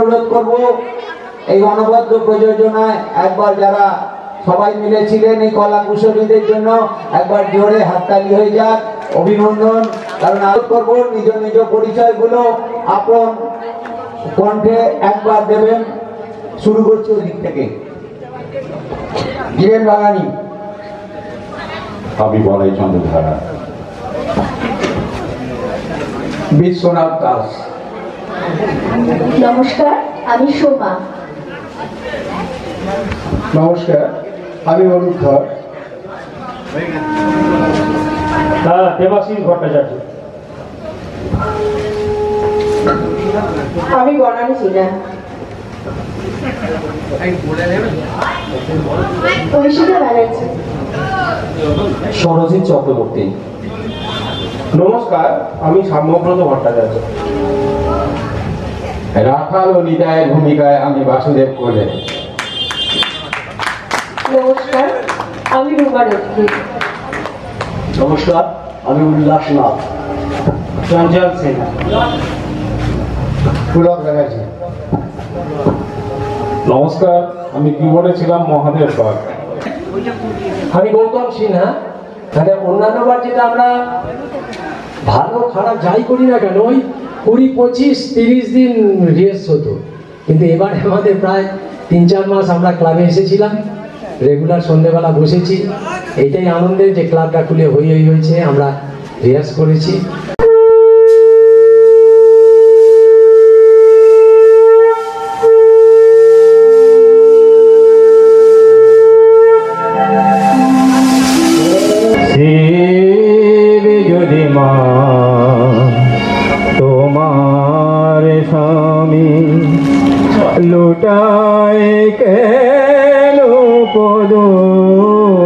অনুরোধ করব এই অনবদ্য প্রযোজনায় একবার যারা সবাই মিলেছিলেন এই কলা কুশলীদের জন্য একবার জোরে হাততালি হয়ে যাক, অভিনন্দন। কারণ আরোপ করবো নিজ নিজ পরিচয়গুলো আপন কণ্ঠে একবার দেবেন। শুরু করছি ওই দিক থেকে। জীবন বাগানি। আমি বলাই চন্দ্রধারা। বিশ্বনাথ দাস। নমস্কার, আমি সোমা। নমস্কার, আমি অরূপ ধর। দেবাশিস ভট্টাচার্য। আমি বনানী সিনহা। ঐশিকা ব্যানার্জি। সরজিৎ চক্রবর্তী। নমস্কার, আমি সাম্যব্রত ভট্টাচার্য। রাখাল ও নিতায়ের ভূমিকায় আমি বাসুদেব কোলে। নমস্কার, আমি রুমা রক্ষী। নমস্কার, আমি উল্লাস নাথ। চঞ্চল সিনহা। পুলক ব্যানার্জি। নমস্কার, আমি কিবোর্ডে ছিলাম মহাদেব বাগ। আমি গৌতম সিনহা। মানে অন্যান্য বার যেটা আমরা ভালো খারাপ যাই করি না কেন ওই 20-25-30 দিন রিহার্স হতো, কিন্তু এবার আমাদের প্রায় 3-4 মাস আমরা ক্লাবে এসেছিলাম, রেগুলার সন্ধ্যেবেলা বসেছি। এইটাই আনন্দের যে ক্লাবটা খুলে হয়েছে, আমরা রিহার্স করেছি। যদি মা তোমার স্বামী লুটায় কেন পদতলে,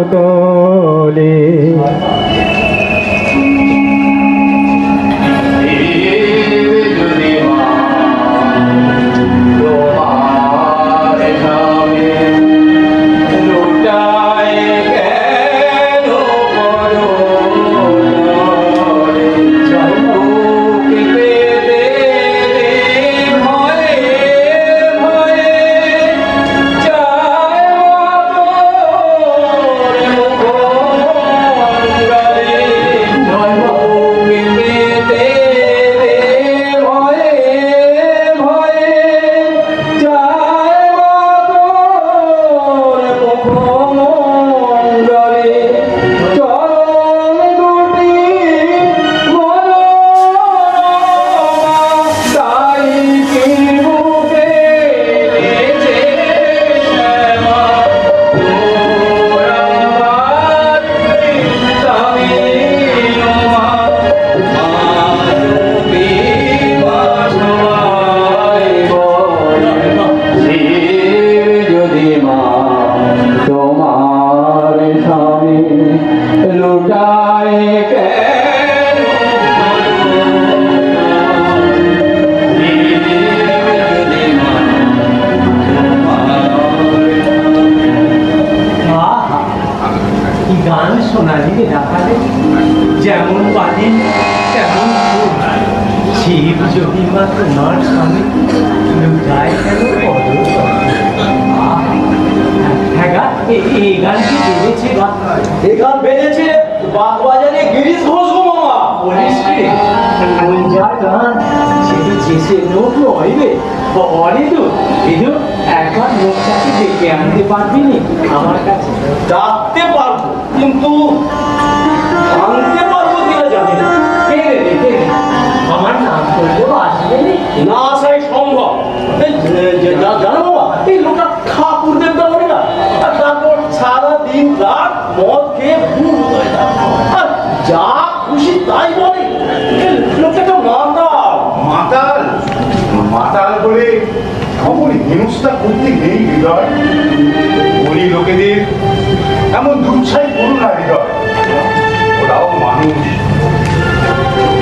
যেমন পানি তেমন শিব যদি মা তোমার স্বামী লুটায় কেন এই গান কি বেড়েছে? এই গান বেড়েছে বাগবাজারে গিরিশ ঘোষ গো মামা। বলিস কি ওই যা গান সেটা চেষে নোট হইবে অরে তো এদু একবার লোকটাকে ডেকে আনতে পারবি নি আমার কাছে? ডাকতে পারবো, কিন্তু আনতে পারবো কিনা জানি না। আমার নাম করলেও আসবে না, আসাই সম্ভব। জানো বাবা, এই লোকটা ঠাকুরদের দেওয়া না, আর তারপর সারাদিন রাত মদ খেয়ে ভুল হয়ে যায়, আর যা খুশি তাই বলে। লোকটা মাতাল মাতাল মাতাল বলে খবর হিংসা করতে নেই হৃদয়। বলি লোকেদের এমন দুচ্ছাই করুন না হৃদয়, ওরাও মানুষ।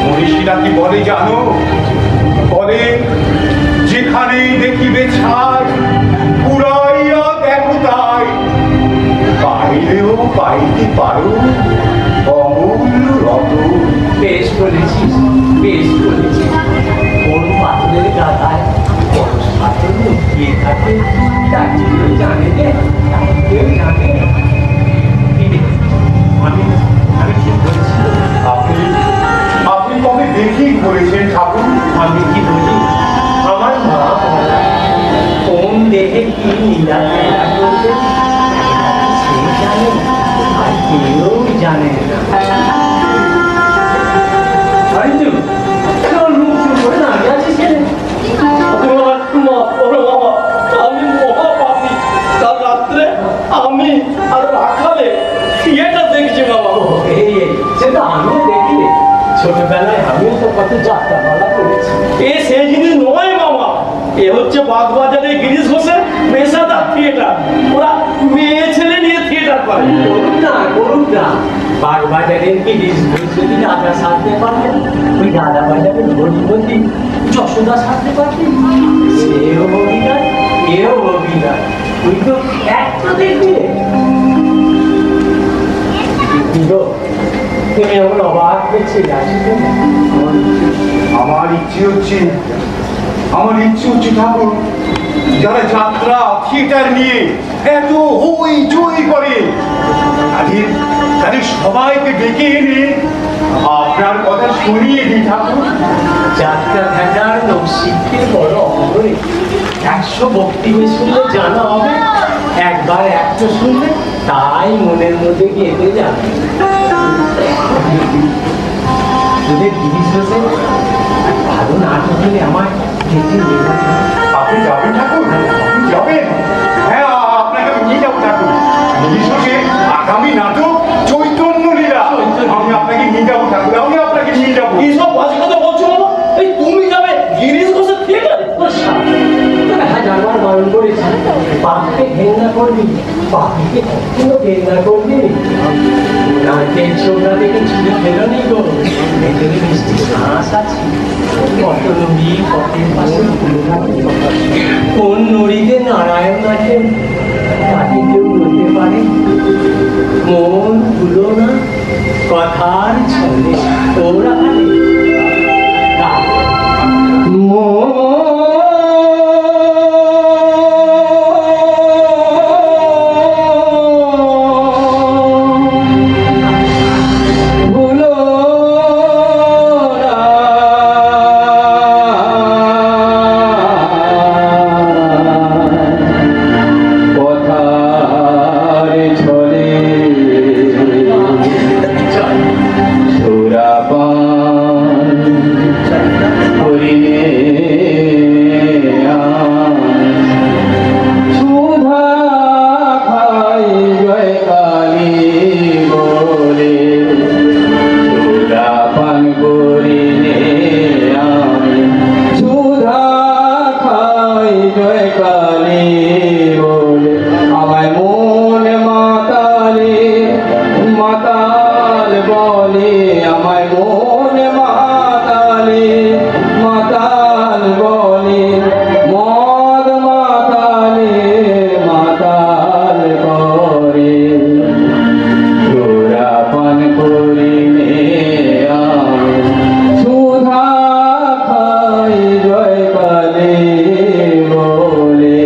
মনীষীরা কি বলে জানো? বলে যেখানেই দেখিবে ছাই পুরাইয়া দেখো তাই, পাইলেও পাইতে পারো অমূল্য রতন। বেশ বলেছিস, বেশ বলেছিস। কোন পাথরের গাথায় পরশ পাথর কেউ জানে রে, কেউ জানে। আমি ঠিক বলেছি। আপনি কবে দেখি করেছেন ঠাকুর? আমি কি বলি, আমার মা কোন দেহে কি লীলা খেলা করবে সে জানে, আর কেউ জানে না। আরে তোর মুখ চুপ করে না গেছিস কেন? আমি মহাপাপী। কাল রাত্রে আমি আর রাখালে থিয়েটার দেখছি বাবা। এই সেটা আমিও দেখি, ছোটবেলায় আমিও তো কত যাত্রাপালা করেছি। এ সেই জিনিস নয় মামা, এ হচ্ছে বাগবাজারে গিরিশ ঘোষের পেশাদার থিয়েটার। ওরা মেয়ে ছেলে নিয়ে থিয়েটার করে। করুন না, বাগবাজারের কি যদি রাজা সারতে পারতেন, ওই রাজা বাজারের গরিবতী যশোদা সারতে পারতেন। সেও অভিনয়, এও অভিনয়, তুই তো একটা দেখবি। তুমি আমার অবাক হয়েছে আমার ইচ্ছে হচ্ছে ঠাকুর, যারা যাত্রা থিয়েটার নিয়ে এত হই চই করে তাদের সবাইকে ডেকে এনে আপনার কথা শুনিয়ে দিই ঠাকুর। যাত্রা ভেজার লোক শিখতে বড় অহরে 100 বক্তব্য শুনলে জানা হবে, একবার একটা শুনলে তাই মনের মধ্যে গেঁথে যাবে। তোদের গিরিশ ঘোষে ভালো নাটক হলে আমার দেখে আপনি যাবেন ঠাকুর? আপনি যাবেন? হ্যাঁ, আপনাকে আমি নিয়ে যাবো ঠাকুর। বিশেষে আগামী নাটক চৈতন্য লীলা, আমি আপনাকে নিয়ে যাবো ঠাকুর, আমি আপনাকে নিয়ে যাবো। এইসব বাজে কথা বলছো মামা? এই তুমি যাবে গিরিশ ঘোষের থিয়েটারে? হাজারবার বারণ করেছি, পাপকে ঘেন্না করবি, পাপিকে কখনো ঘেন্না করবি। নারকেল ছোকরা থেকে ছুঁড়ে ফেলো নি গো, ভেতরে মিষ্টি ঘাস আছে। কত নড়ি পথের পাশে কোন নড়িতে নারায়ণ আছেন, তাকে কেউ বলতে পারে? মন ভুলো না কথার ছলে, ওরা সুধা খাই জয় কালী বলে।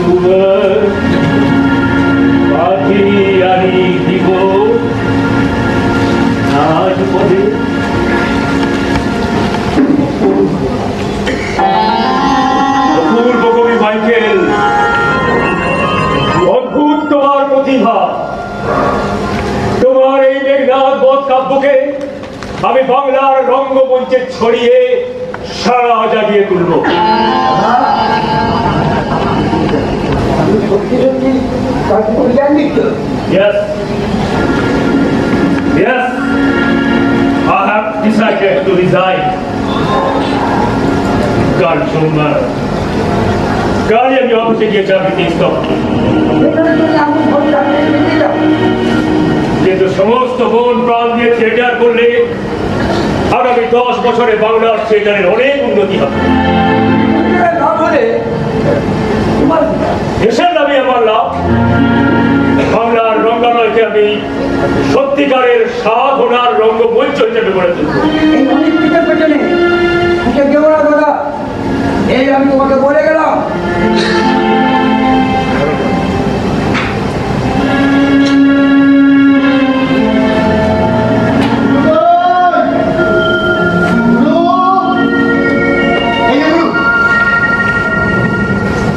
সুন্দর পাখি আনি দিব আজ পরে অপূর্ব কবি মাইকেল, অদ্ভুত তোমার প্রতিভা। তোমার এই মেঘনাদ বধ কাব্যকে আমি বাংলার রঙ্গমঞ্চে ছড়িয়ে সারা জাগিয়ে তুলব। Yes. Yes. I have decided to resign. কাল সোমবার, কালই আমি অফিসে গিয়ে চাকরিতে ইস্তফা। কিন্তু সমস্ত মন প্রাণ দিয়ে থিয়েটার করলে আগামী 10 বছরে বাংলার থিয়েটারের অনেক উন্নতি হবে। দেশের নামে আমার লাভ। বাংলার রঙ্গালয়কে আমি সত্যিকারের সাধনার রঙ্গমঞ্চ হিসেবে গড়ে তুলব। এই আমি তোমাকে বলে গেলাম।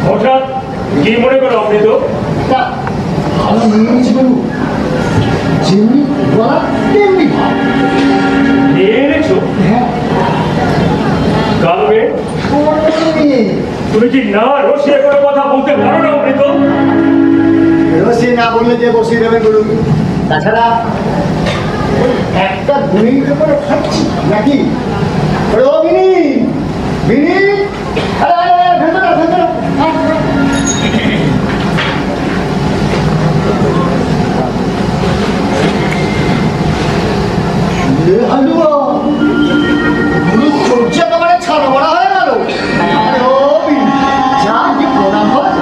হঠাৎ কি মনে করো আপনি? তো ভালো মনে হচ্ছে বাবু, যেমনি বলা তেমনি ভাব। নিয়ে এনেছো? হ্যাঁ, কালকে তুমি কি না রসিয়ে কোনো কথা বলতে পারো না অমৃত? রসি না বললে যে বসিয়ে দেবে বলুন। তাছাড়া একটা গুণির করে খাচ্ছি নাকি? ও বিনি, বিনি, ভেতরে ভেতরে হালুয়া গুরু সূর্য একেবারে ছাড়া বড়া হয়ে গেল। ও বিনি, যা কি প্রণাম হয়।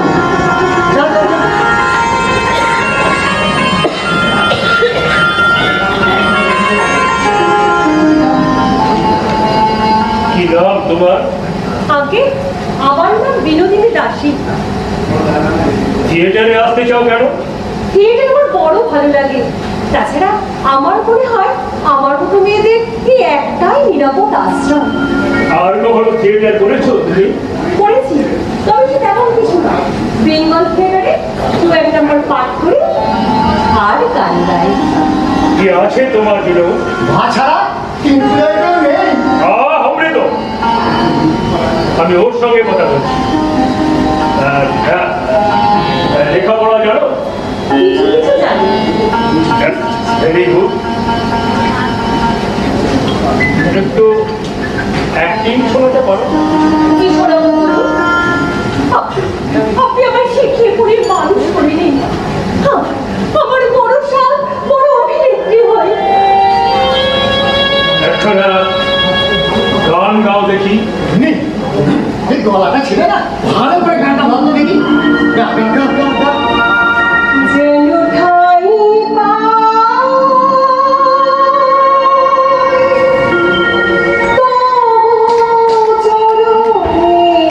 কি নাম তোমার? আগে আমার নাম বিনোদিনী দাসী। থিয়েটারে আসতে চাও কেন? থিয়েটার আমার বড় ভালো লাগে। তাছাড়া আমার মনে হয় আমার মতো মেয়েদের এই একটাই নিরাপদ আশ্রম। আর কখনো থিয়েটার করেছো তুমি? করেছি, তবে সে তেমন কিছু না। বেঙ্গল থিয়েটারে 2-1 নম্বর পাঠ করি আর গান গাই। কি আছে তোমার বিনোদ? ভা ছাড়া কিন্তু নেই। অমৃত, আমি ওর সঙ্গে কথা বলছি। লেখাপড়া জানো? কিছু কিছু জানি। Very good. একটু অ্যাক্টিং শোনাতে পারো? কি শোনাবো বলুন? আপনি আমায় শিখিয়ে পড়ে মানুষ করে নিন। আমার বড় সাল বড় অভিনেত্রী হয়। একখানা গান গাও দেখি। এই গলাটা ছিল না, ভালো করে গানটা বন্ধ দেখি। যেন ঠাই পাই তবু চরণে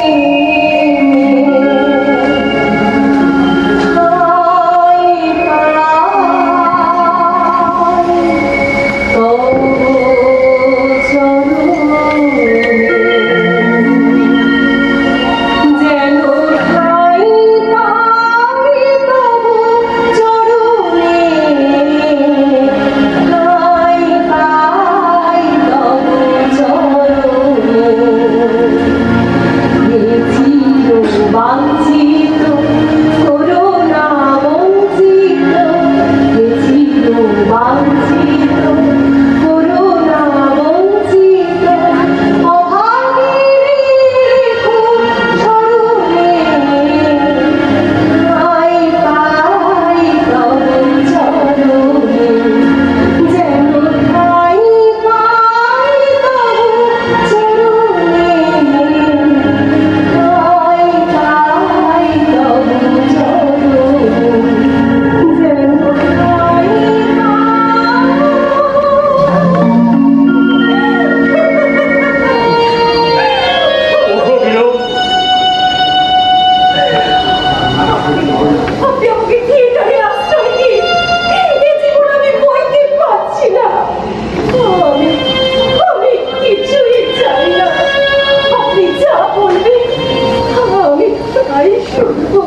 তাই শুনবো।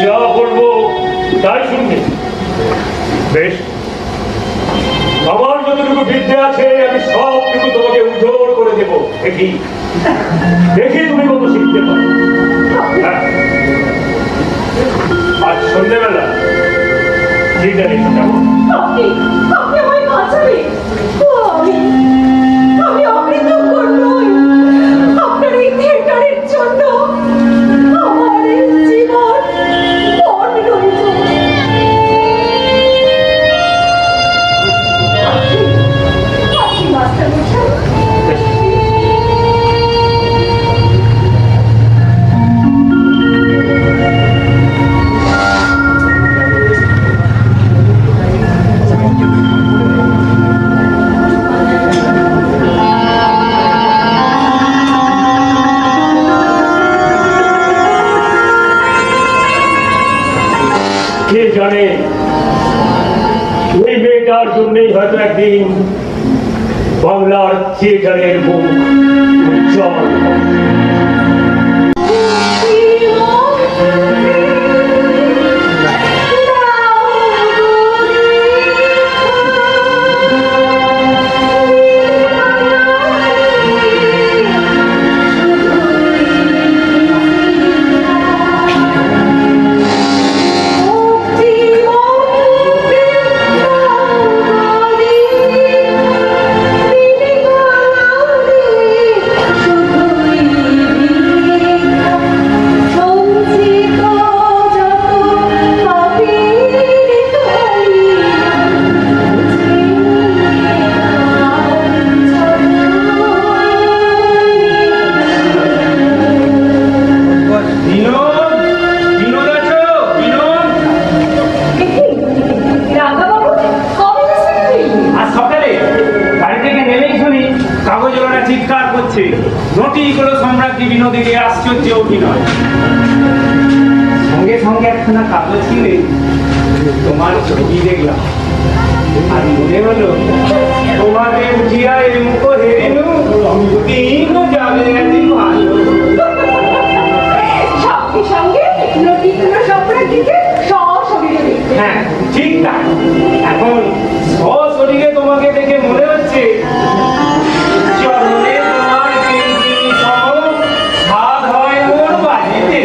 যা বলবো তাই শুনবে। বেশ, আমার যতটুকু বিদ্যে আছে আমি সবটুকু তোমাকে উজ্জ্বল করে দেবো। দেখি দেখি তুমি কত শিখতে পারো। হ্যাঁ, আজ সন্ধ্যেবেলা থিয়েটারে যাবো। আপনি আমায় বাঁচাবেন। আমি অকৃতজ্ঞ নই। আপনার এই থিয়েটারের জন্য আমার এই জীবন পণ রইল। আপনি মাস্টার মশাই, কে জানে ওই মেয়েটার জন্যই হয়তো একদিন বাংলার থিয়েটারের মুখ উজ্জ্বল হবে। বিনোদীকে আশ্চর্য অভিনয়। সঙ্গে সঙ্গে একখানা কাগজ কিনে তোমার ছবি দেখলাম, আর মনে হলো তোমাকে উঠিয়া এই মুখ হেরেনু দিন যাবে একদিন ভালো। সঙ্গে সঙ্গে হ্যাঁ ঠিক তাই। এখন সশরীরে তোমাকে দেখে মনে হচ্ছে চরণে তোমার স্বাদ হয় ওর বাড়িতে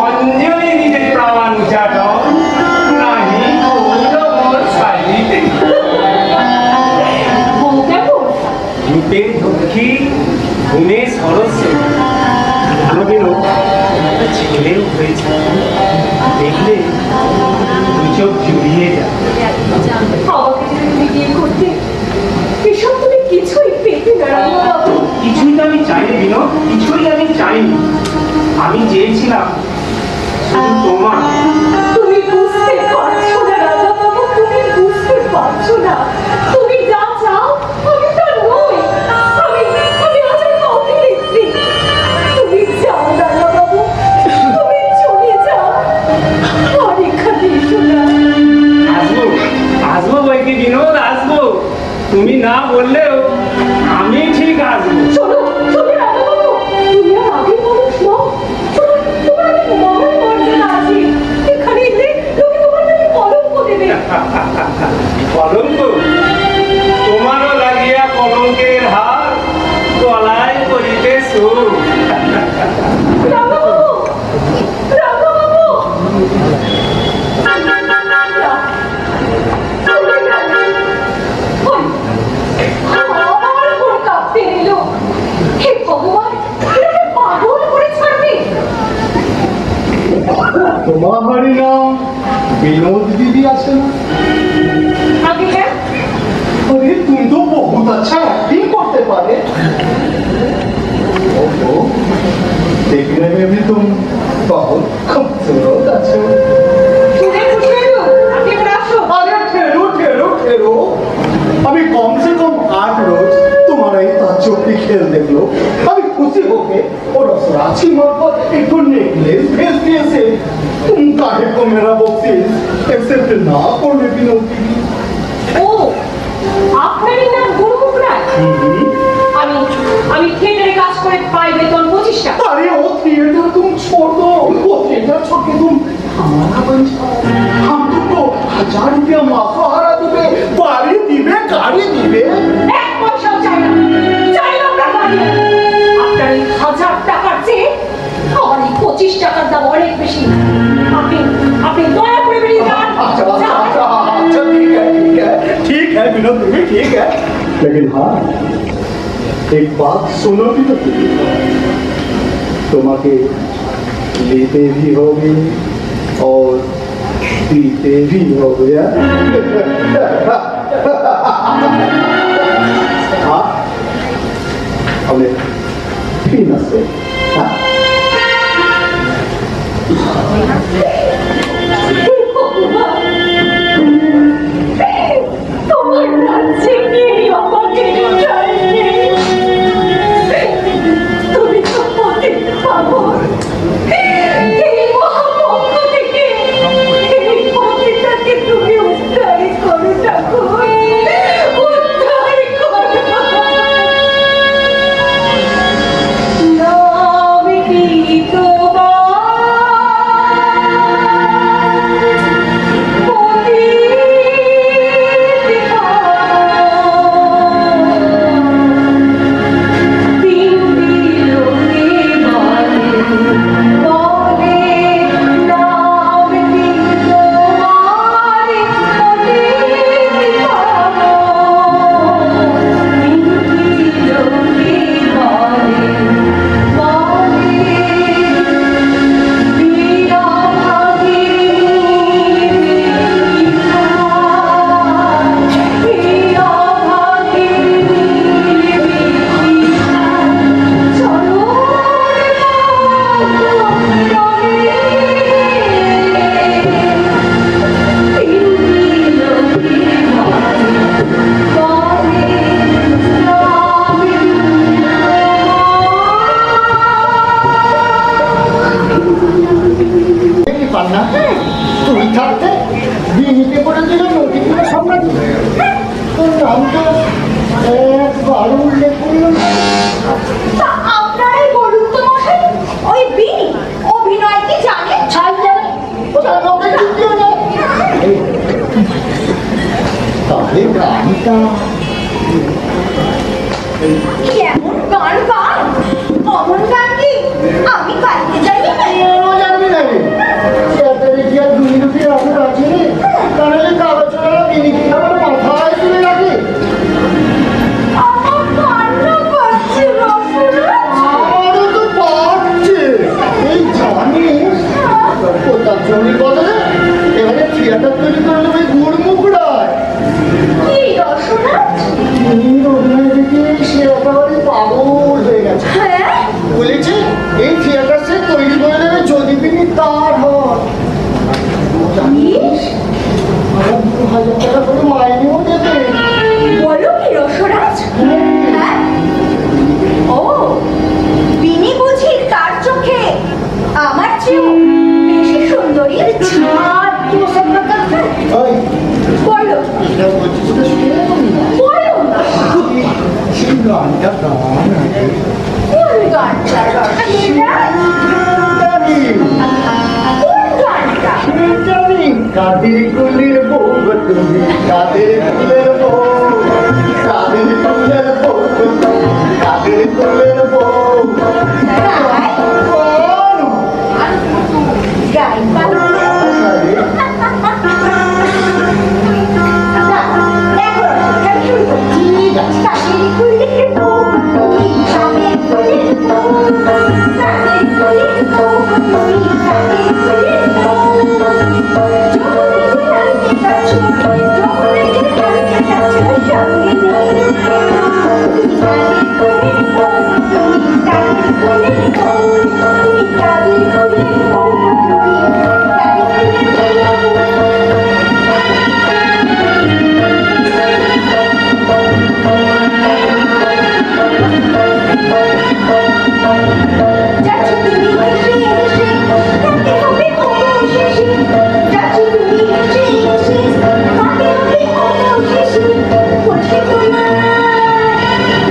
অঞ্জলি নিজের প্রাণ চাটন নাহি ওর শাড়িতে। রূপে দক্ষী গুণে সরস্বতী কোনোদিনও ছেলেও হয়েছে, দেখলে চোখ জুড়িয়ে যায়। কিছুই তো আমি চাইনি বিনোদ, কিছুই আমি চাইনি। আমি চেয়েছিলাম শুধু তোমার। তুমি বুঝতে পারছো না রাজা বাবু, তুমি বুঝতে পারছো না। তুমি যা চাও আমি তা নই। আমি আজ আর অভিনেত্রী। তুমি যাও রাজা বাবু, তুমি চলে যাও, আর এখানে এসো না। আসবো আসবো বইকি বিনোদ, আসবো। তুমি না বললেও আমি ঠিক আসবো। চলো চলো রাজা বাবু, তুমি আর আগে মানুষ নও। তোমার মহান মর্যাদা আছে, এখানে এলে লোকে তোমার নামে কলঙ্ক দেবে। কলঙ্ক? তোমারও লাগিয়া কলঙ্কের হার গলায় করিতে সুর। রাজা বাবু, রাজা বাবু, আমার উপর কাঁপতে এলো। হে ভগবান, এটাকে পাগল করে ছাড়বে। তোমারই নাম বিনোদ दीदी আছে না? আগে হ্যাঁ, अरे तुम तो बहुत अच्छा एक्टिंग करते पारे। ओहो, देखने में भी तुम बहुत खूबसूरत আছো। শুনে খুশি হলো। আপনি এবার আসো। अरे ठहरो ठहरो ठहरो, अभी कम से कम 8 रोज तुम्हारा ये ताज्जुबी खेल देख लो। अभी खुशी होके और असराची मार्फत एक नेकलेस भेज दिए से तुम काहे को मेरा बख्शिश एक्सेप्ट ना করলে বিনোদী? ও, আপনারই নাম গুরুমুখ রায়? আমি থিয়েটারে কাজ করে পাই বেতন 25 টাকা। अरे वो थिएटर तुम छोड़ दो वो थिएटर छोड़ के तुम हमारा बन जाओ हम तुमको 1000 रुपया मासोहारा दिबे बाड़ी दिबे गाड़ी दिबे এক পয়সাও চাই না আপনার বাড়ি আপনার এই 1000 টাকার চেয়ে আমার এই 25 টাকার দাম অনেক বেশি আপনি দয়া করে বেরিয়ে যান अच्छा ठीक है विनोद तुम्हें ठीक है लेकिन हाँ एक बात सुनो भी तो तुम्हारे लेते भी होगे और पीते भी हो गया हाँ हमें पीना से हाँ তোমার রাজ্যে গিয়ে আমাকে চাইনি তুমি তো পথে পাগল এই মহাপক্ষ থেকে এই পথেটাকে তুমি উদ্ধার করো ঠাকুর উদ্ধার করো নাম কি তোমার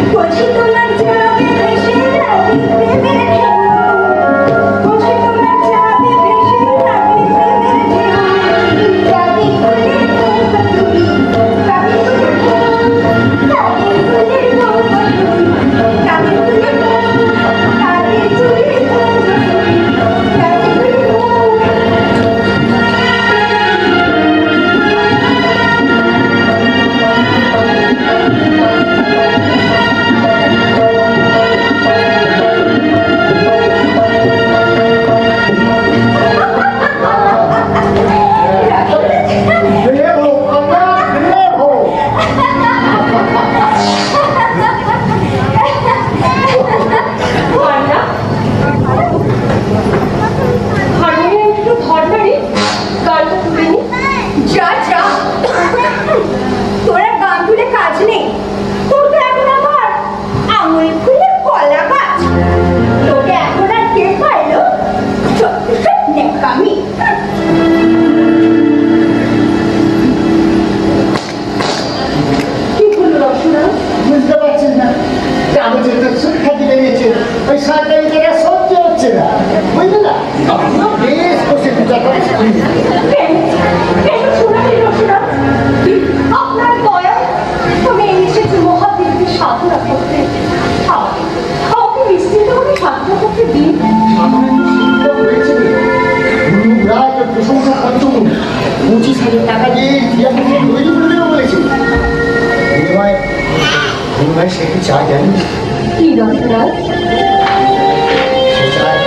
What you আমিও বেশ বসে পূজা করে কেন শোনালে রসুরা? আপনার দয়া আমি এসেছি মহাদেবকে সাধনা করতে। আমাকে নিশ্চিত করে সাধনা করতে দিন। প্রশংসা পঞ্চমী 25,000 টাকা দিয়ে ক্রিয়াকে তৈরি করে দেবো বলেছে। বিনিময়ে সে কি চায় জানিস? কি রসরাজ? সে চায়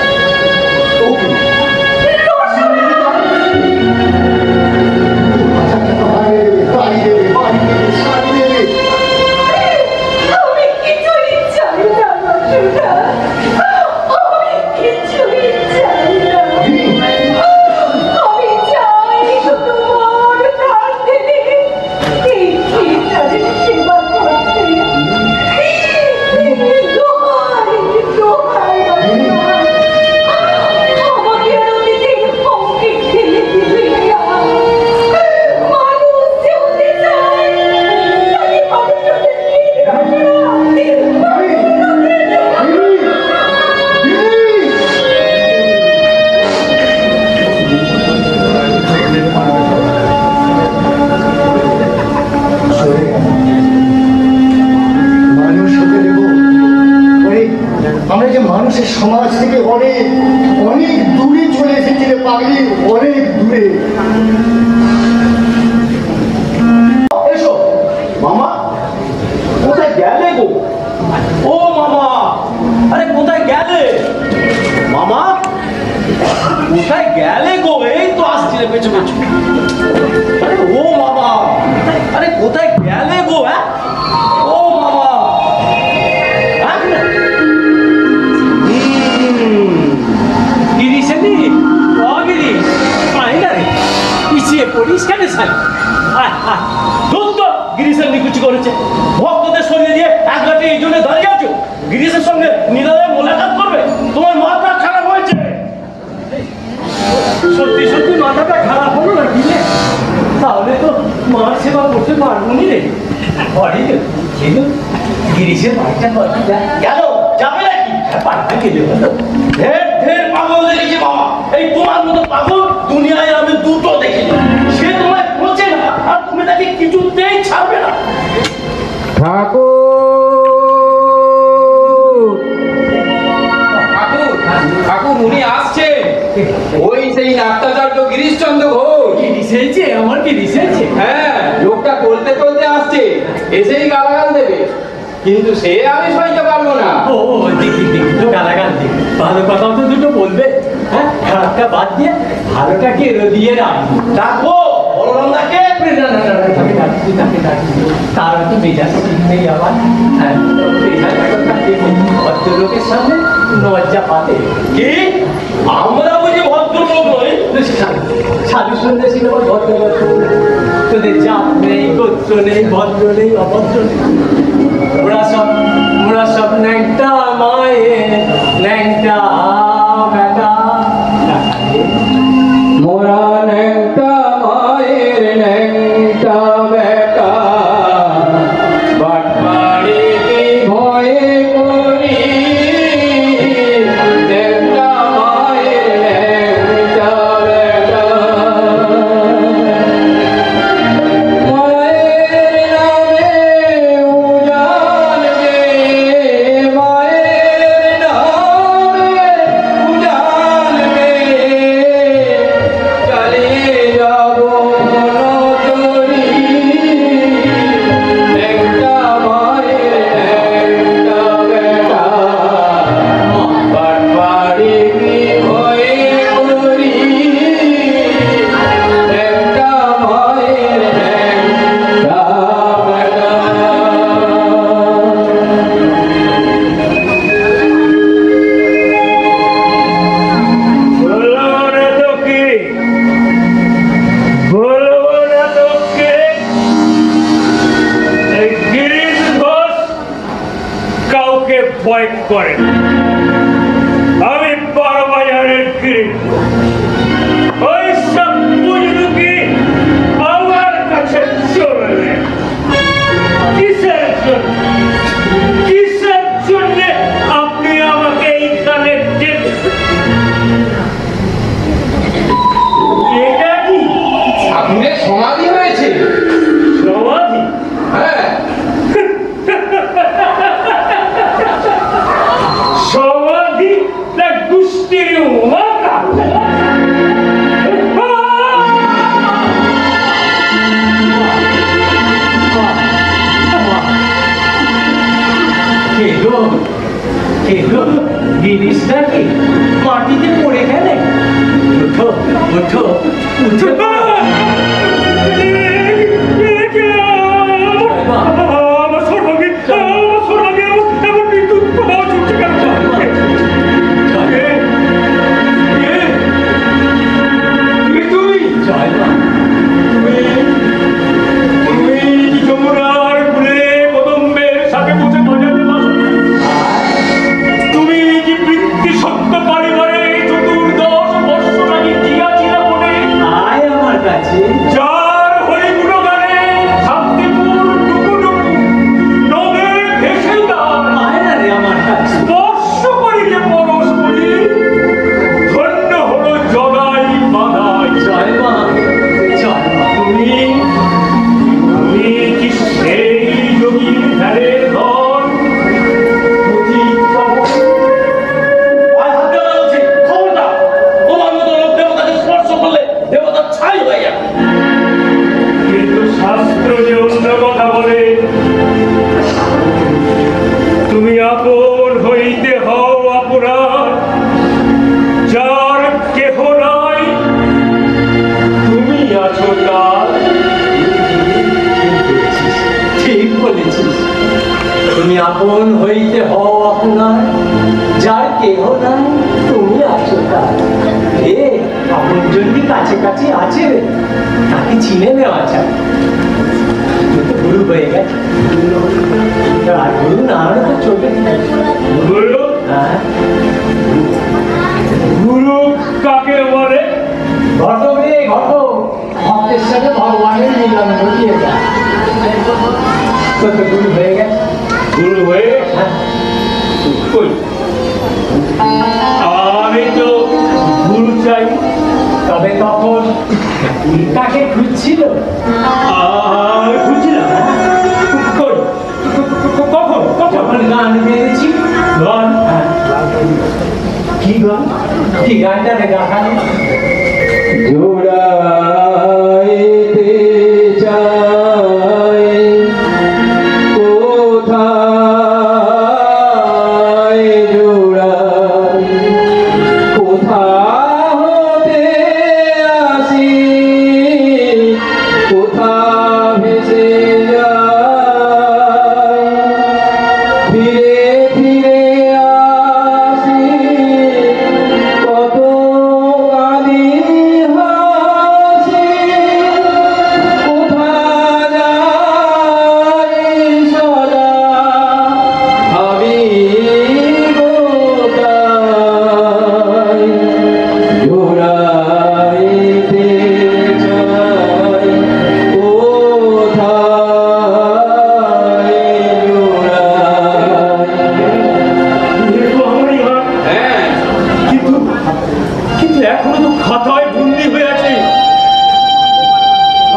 আমি কিছুই চাই না রসরাজ, আমি কিছুই চাই না। আমি চাই শুধু মন প্রাণ থেকে এই কীর্তনের সেবা করতে। দোহাই দোহাই রসরাজ, আমাকে নদীতে পঙ্কে ঠেলে দিবে না। মানুষ যে হতে চায় তাই মানুষদের মানুষ হতে দেব। আমরা যে মানুষের সমাজ থেকে অনেক অনেক দূরে চলে এসেছি রে পাগলি, অনেক দূরে। এসো মামা, কোথায় গেলে গো? ও মামা, আরে কোথায় গেলে মামা? কোথায় গেলে গো? এই তো আসছিলে পেছু পেছু। আরে ও মামা, আরে কোথায় গেলে গো? হ্যাঁ ও মামা, গিরিশ নি ও গিরিশ, আয় না রে, পিছিয়ে পড়িস কেন সাই? গিরিশের নিকুচি করেছে, ভক্তদের সরিয়ে দিয়ে এক ঘাটে এই জন্য দাঁড়িয়ে আছো। গিরিশের সঙ্গে নিরালয়ে মোলাকাত করবে? তোমার মাথা খারাপ হয়েছে। সত্যি সত্যি মাথাটা খারাপ হলো না কি? তাহলে তো মার সেবা করতে পারবো নি রে। গিরিশের বাড়িটা গেল যাবে নাকি? পাড়া গেলে ঢের ঢের পাগল দেখেছি বাবা। এই তোমার মতো পাগল দুনিয়ায় আমি দুটো দেখিনি। সে তোমায় পৌঁছে না আর তুমি তাকে কিছুতেই ছাড়বে না। ঠাকুর উনি আসছে, ওই সেই নাট্যাচার্য গিরিশচন্দ্র ঘোষ। গিরিশেছে আমার গিরিশেছে? হ্যাঁ, লোকটা বলতে বলতে আসছে, এসেই গালাগাল দেবে, কিন্তু সে আমি সইতে পারবো না। ও দেখি দেখি তো গালাগাল দিই, ভালো কথাও তো দুটো বলবে। হ্যাঁ, খারাপটা বাদ দিয়ে ভালোটাকে দিয়ে রাখবো। ডাকবো বলরামদাকে? না না না, তাকে ডাকি তাকে ডাকি, তার তো মেজাজ ঠিক নেই আবার। হ্যাঁ, ভদ্রলোকের সামনে লজ্জা পাতে। কি আমরা বুঝি ভদ্রলোক নই? সাধু সন্ন্যাসী আবার ভদ্রলোক? তোদের জাত নেই, গোত্র নেই, ভদ্র নেই, অভদ্র নেই। ওরা সব ন্যাংটা মায়ের ন্যাংটা বেটা। মোরা ন্যাংটা মায়ের ন্যাংটা বেটা, বাটপাড়ি কি ভয়ে করি, ন্যাংটা মায়ের ন্যাংটা বেটা। মায়ের নামে উজান গে, মায়ের নামে উজান গে, চালিয়ে যাবো মনতরি, ন্যাংটা মায়ের ন্যাংটা বেটা, বাটপাড়ি কি ভয়ে করি, ন্যাংটা মায়ের ন্যাংটা বেটা। বলবো না তো কি, বলবো না তো কে? এই গিরিশ ঘোষ কাউকে ভয় করে না। আমি বড়বাজারের গিরিশ, ওই সব বুজরুকি আমার কাছে চলবে। কিসের জন্য, কিসের জন্য আপনি আমাকে এইখানে ডেকেছেন? ওঠো উঠো আমার সর্বাঙ্গে এমন বিদ্যুৎ প্রবাহ চলছে কেন? তুই জয় মা তুমি যমুনার কুলে কদম্বের সাথে বসে বাজাতে পারো? তুমি কি বৃত্তি সত্য পরিবারে চতুর্দশ বর্ষ লাগে গিয়াছিল মনে? আয় আমার কাছে যার হরিগুণ গানে শান্তিপুর টুকুটুকু নদে ভেসে দাঁড় আয় না রে আমার কাছে স্পর্শ করিলে পরশ করি ধন্য হলো জগাই বাধাই। জয় মা জয় মা তুমি কি সেই যোগী ধ্যানের ধন? আয় হাত দেওয়া উচিত খবরদার তোমার মতো লোক দেবতাকে স্পর্শ করলে দেবতা ছাই হয়ে যাবে কিন্তু শাস্ত্র যে অন্য কথা বলে, তুমি আপন হইতে হও আপনার, যার কেহ নাই তুমি আছো তার। ঠিক বলেছিস তুমি আপন হইতে হও আপনার যার কেহ নাই তুমি আছো তার রে আপন যদি কাছে কাছে আছে তাকে চিনে নেওয়া যায় তুই তো গুরু হয়ে গেছে আর গুরু না হলে তো চলে গুরু হ্যাঁ গুরু কাকে বলে? ঘটক রে ঘটক, ভক্তের সাথে ভগবানের মিলন ঘটিয়ে যায়। তো তো গুরু হয়ে গেছে গুরু হয়ে হ্যাঁ কই? আমি তো গুরু চাই। তবে তখন কাকে খুঁজছিল আমি খুঁজছিলাম কই? কখন কখন যখন গান গেয়েছি গান? হ্যাঁ কি গান কি গানটা রে গাখালি জোড়াইতে চাই কোথায় জোড়াই কোথা হতে আসি কোথা ভেসে যাই ফিরে ফিরে আসি কত গালি হাসি কোথা যাই সদা ভাবি গোটাই জোড়াইতে চাই কোথায় জোড়াই কিন্তু কিন্তু এখনো তো খাতায় বন্দি হয়ে আছে।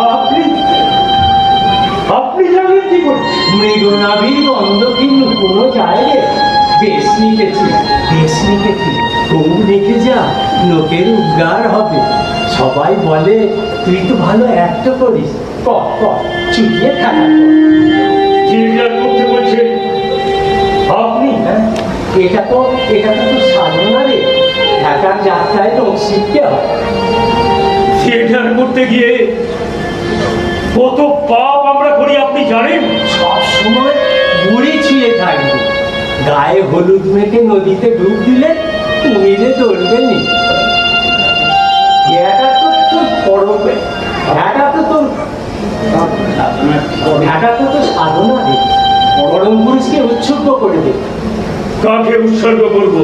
আপনি আপনি জানেন কি করে? মৃগনাভি বন্ধ কিন্তু কোনো জায়গায় বেশ নিতেছি খুব রেখে যা লোকের উদ্গার হবে সবাই বলে তুই তো ভালো অ্যাক্ট করিস কর চুটিয়ে থাকা চিড়িয়া করতে বলছেন আপনি? হ্যাঁ এটা তো সাধনা রে ঢাকার যাত্রায় তো শিখতে হয় থিয়েটার করতে গিয়ে কত পাপ আমরা করি আপনি জানেন? সব সময় বুড়ি ছুঁয়ে থাকবে গায়ে হলুদ মেখে নদীতে ডুব দিলে কুমিরে ধরবে নি এটা তো তোর পরবে এটা তো তোর সাধনা রে পরম পুরুষকে উৎসর্গ করে দে কাকে উৎসর্গ করব?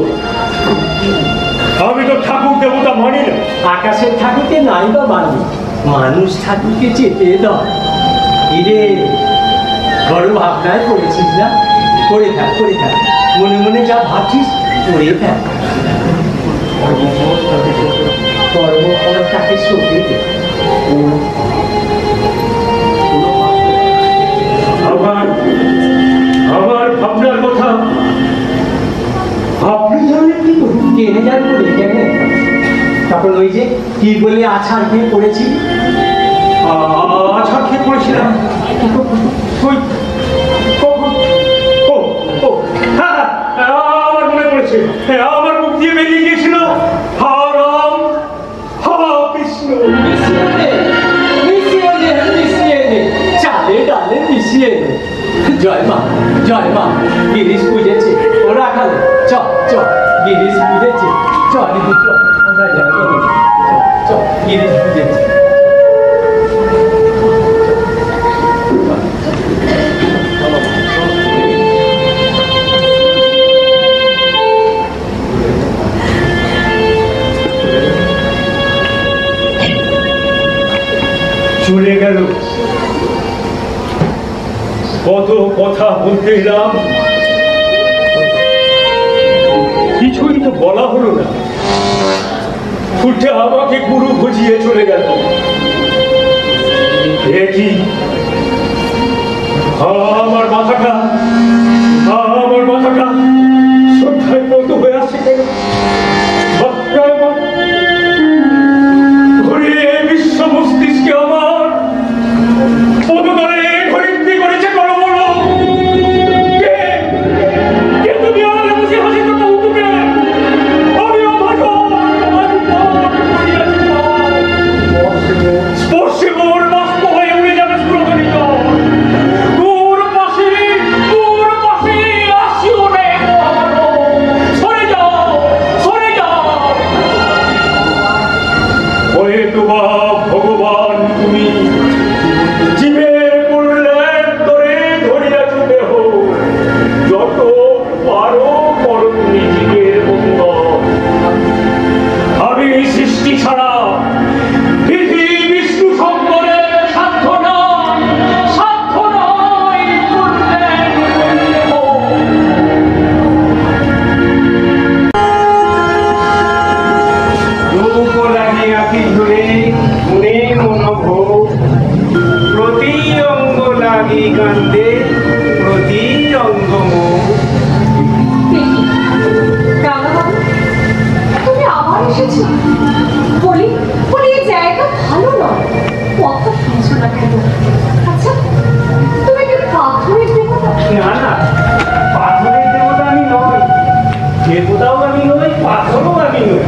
আমি তো ঠাকুর দেবতা মানি না। আকাশের ঠাকুরকে নাই বা মানবি মানুষ ঠাকুরকে চেপে দাও ইরে বড় ভাবনায় পড়েছিস না করে থাক মনে মনে যা ভাবছিস করে থাক কর্মফল তাকে সঁপে দে আমার ভাবনার কথা আপনি জানেন কি করে? কেনে যান করে কেনে তখন ওই যে কি বলে আছাড় খেয়ে পড়েছি আছাড় খেয়ে পড়েছিলাম কই কখন? ও হ্যাঁ আমার মনে পড়েছে। আমার মুখ দিয়ে বেরিয়ে গিয়েছিল হারাম হাফিজ জয় মা জয় মা গিরিশ পুজেছে ওরা খালে চ চ গিরিশ পুজেছে চ দিদি চ আমরা জয় করবো চ গিরিশ পুজেছে চলে গেল কত কথা বলতে এলাম, কিছুই তো বলা হলো না, উল্টে আমাকে গুরু বুঝিয়ে চলে গেল। দেখি আমার মাথাটা সন্ধ্যায় মতো হয়ে আসছে কেন? ঘুরিয়ে বিশ্ব মস্তিষ্কে আমার পদতলে ঘরিত্রি করেছে বড় বড়। কে তুমি আমার বুঝে হাসি কথা উঠবে? আমি স্পর্শে মোর বাষ্প হয়ে উড়ে যাবে সুরতরিত। দূর পাশে আসিও রে সরে যাও ওহে তোমা ভগবান, তুমি জীবের কল্যাণ করে ধরিয়াছ দেহ, যত পারো করো তুমি জীবের মঙ্গল। আমি সৃষ্টি ছাড়া পৃথিবী বিষ্ণু শঙ্করের সাধ্য নয় কল্যাণ দেব। রূপ লাগে আঁকি ধরে মনে মনোভোগ, প্রতি অঙ্গ লাগি কান্দে প্রতি অঙ্গ মোহ। তুমি আবার এসেছো? বলি এই জায়গা ভালো নয়, কথা শুনছো না কেন? আচ্ছা তুমি কি পাথরের দেবতা? না না, পাথরের দেবতা আমি নই, দেবতাও আমি নই, পাথরও আমি নই।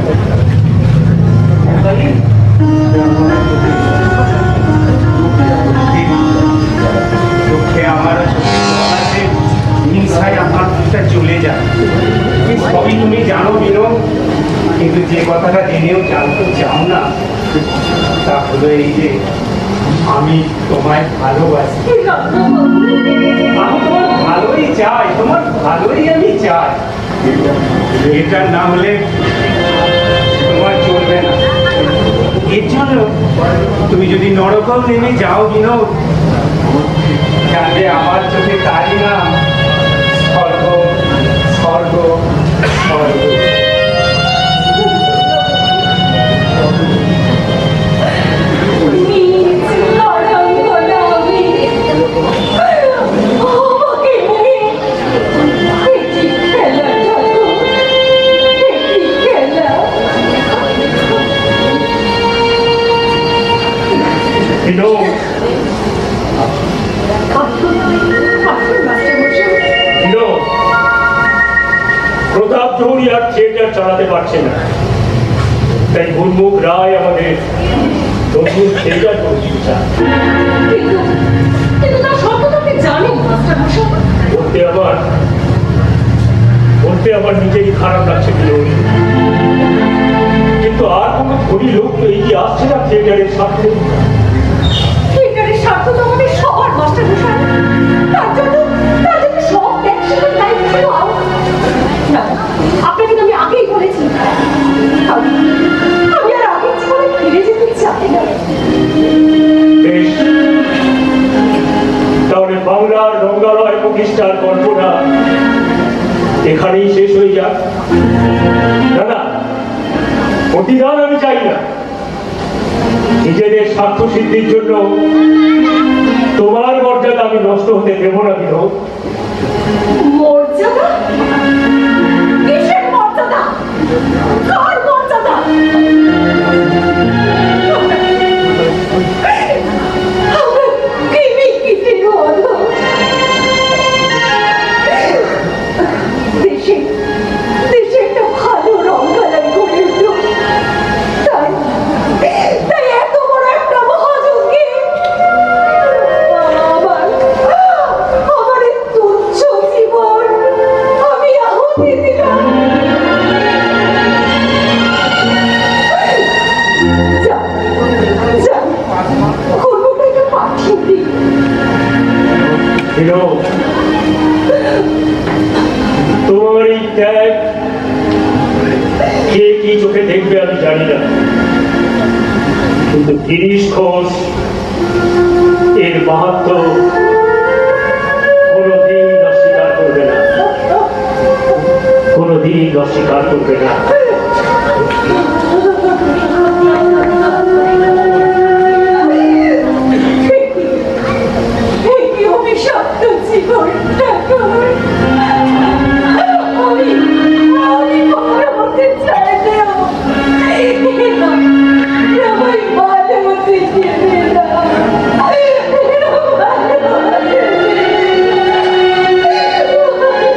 দুঃখে আমারও আছে, হিংসায় আমার দুটা চলে যায়। সবই তুমি জানো বিনো, কিন্তু যে কথাটা জেনেও জানতে চাও না তা হলো এই যে আমি তোমায় ভালোবাসি। আমি তোমার ভালোই চাই, তোমার ভালোই আমি চাই। এটা না হলে তোমার চলবে না। এর জন্য তুমি যদি নরকও নেমে যাও বিনোদ, জানবে আমার চোখে তারই নাম স্বর্গ স্বর্গ স্বর্গ। প্রতাপ জৌরি আর থিয়েটার চালাতে পারছে না, তাই গুরমুখ রায় আমাদের নতুন থিয়েটার বলতে আমার নিজেরই খারাপ লাগছে। কিন্তু আর কোনো ধনী লোক তো এগিয়ে আসছে না থিয়েটারের স্বার্থে। থিয়েটারের স্বার্থ তো আমাদের সবার মাস্টার মশাই, তার জন্য সব দেখছিলেন দায়িত্ব না। আপনাকে তো আমি আগেই বলেছি আমি আর আগের জীবনে ফিরে যেতে চাই না। তাহলে বাংলার রঙ্গালয় প্রতিষ্ঠার কল্পনা এখানেই শেষ হয়ে যাক। না না, প্রতিদান আমি চাই না। নিজেদের স্বার্থ সিদ্ধির জন্য তোমার মর্যাদা আমি নষ্ট হতে দেব না। বিনোদ, মর্যাদা? কিসের মর্যাদা? কার মর্যাদা? দেশে একটা ভালো রঙ্গালয় গড়ে উঠল, তাই এত বড় একটা মহাযজ্ঞে আমার তোমার এই ত্যাগ কে কি চোখে দেখবে আমি জানি না, কিন্তু গিরিশ ঘোষ এর মাহাত্ম কোনোদিন অস্বীকার করবে না, কোনোদিন অস্বীকার করবে না।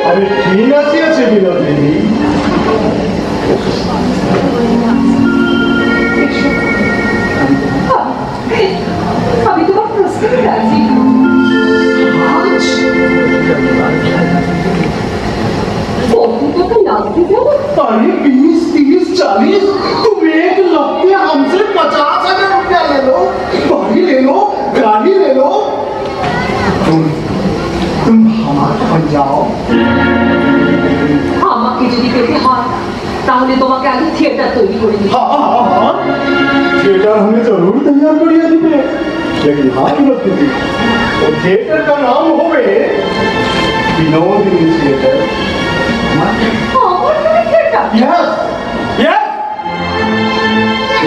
আমি ঠিক আছি বিনোদিনী। আমি তোমার প্রস্তুতি রাজি। अरे 20, 30, 40 तुम 1 लगते हमसे 50,000 रुपया ले लो, गाड़ी ले लो, गाड़ी ले लो, तुम हमारा बन जाओ। আমাকে যদি পেতে হয় তাহলে তোমাকে আগে থিয়েটার তৈরি করে দিই। हाँ, थिएटर हमें जरूर तैयार करिए दीपे, लेकिन हाँ विनोदिनी, वो थिएटर का नाम होवे विनोदिनी थिएटर। यस, यस,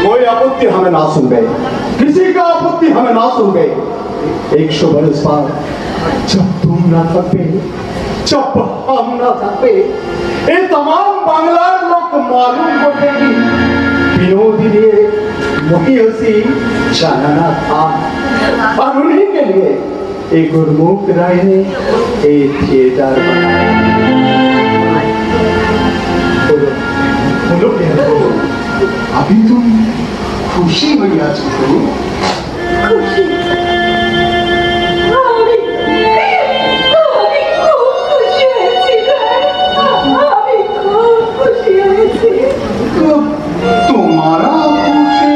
कोई आपत्ति हमें ना सुन गए, किसी का आपत्ति हमें ना सुन गए। 100 बरस बाद जब तुम ना थकते, जब हम ना थकते, ये तमाम बांग्लार लोग मालूम करते कि विनोदिनी महीसी जाना था, और उन्हीं के लिए एक गुरमुख राय ने एक थिएटर बनाया। बोलो अभी तुम खुशी हुई आज तो? খুশি আমি খুব খুশি হয়েছি আমি খুব খুশি হয়েছি। तो तुम्हारा आंखों से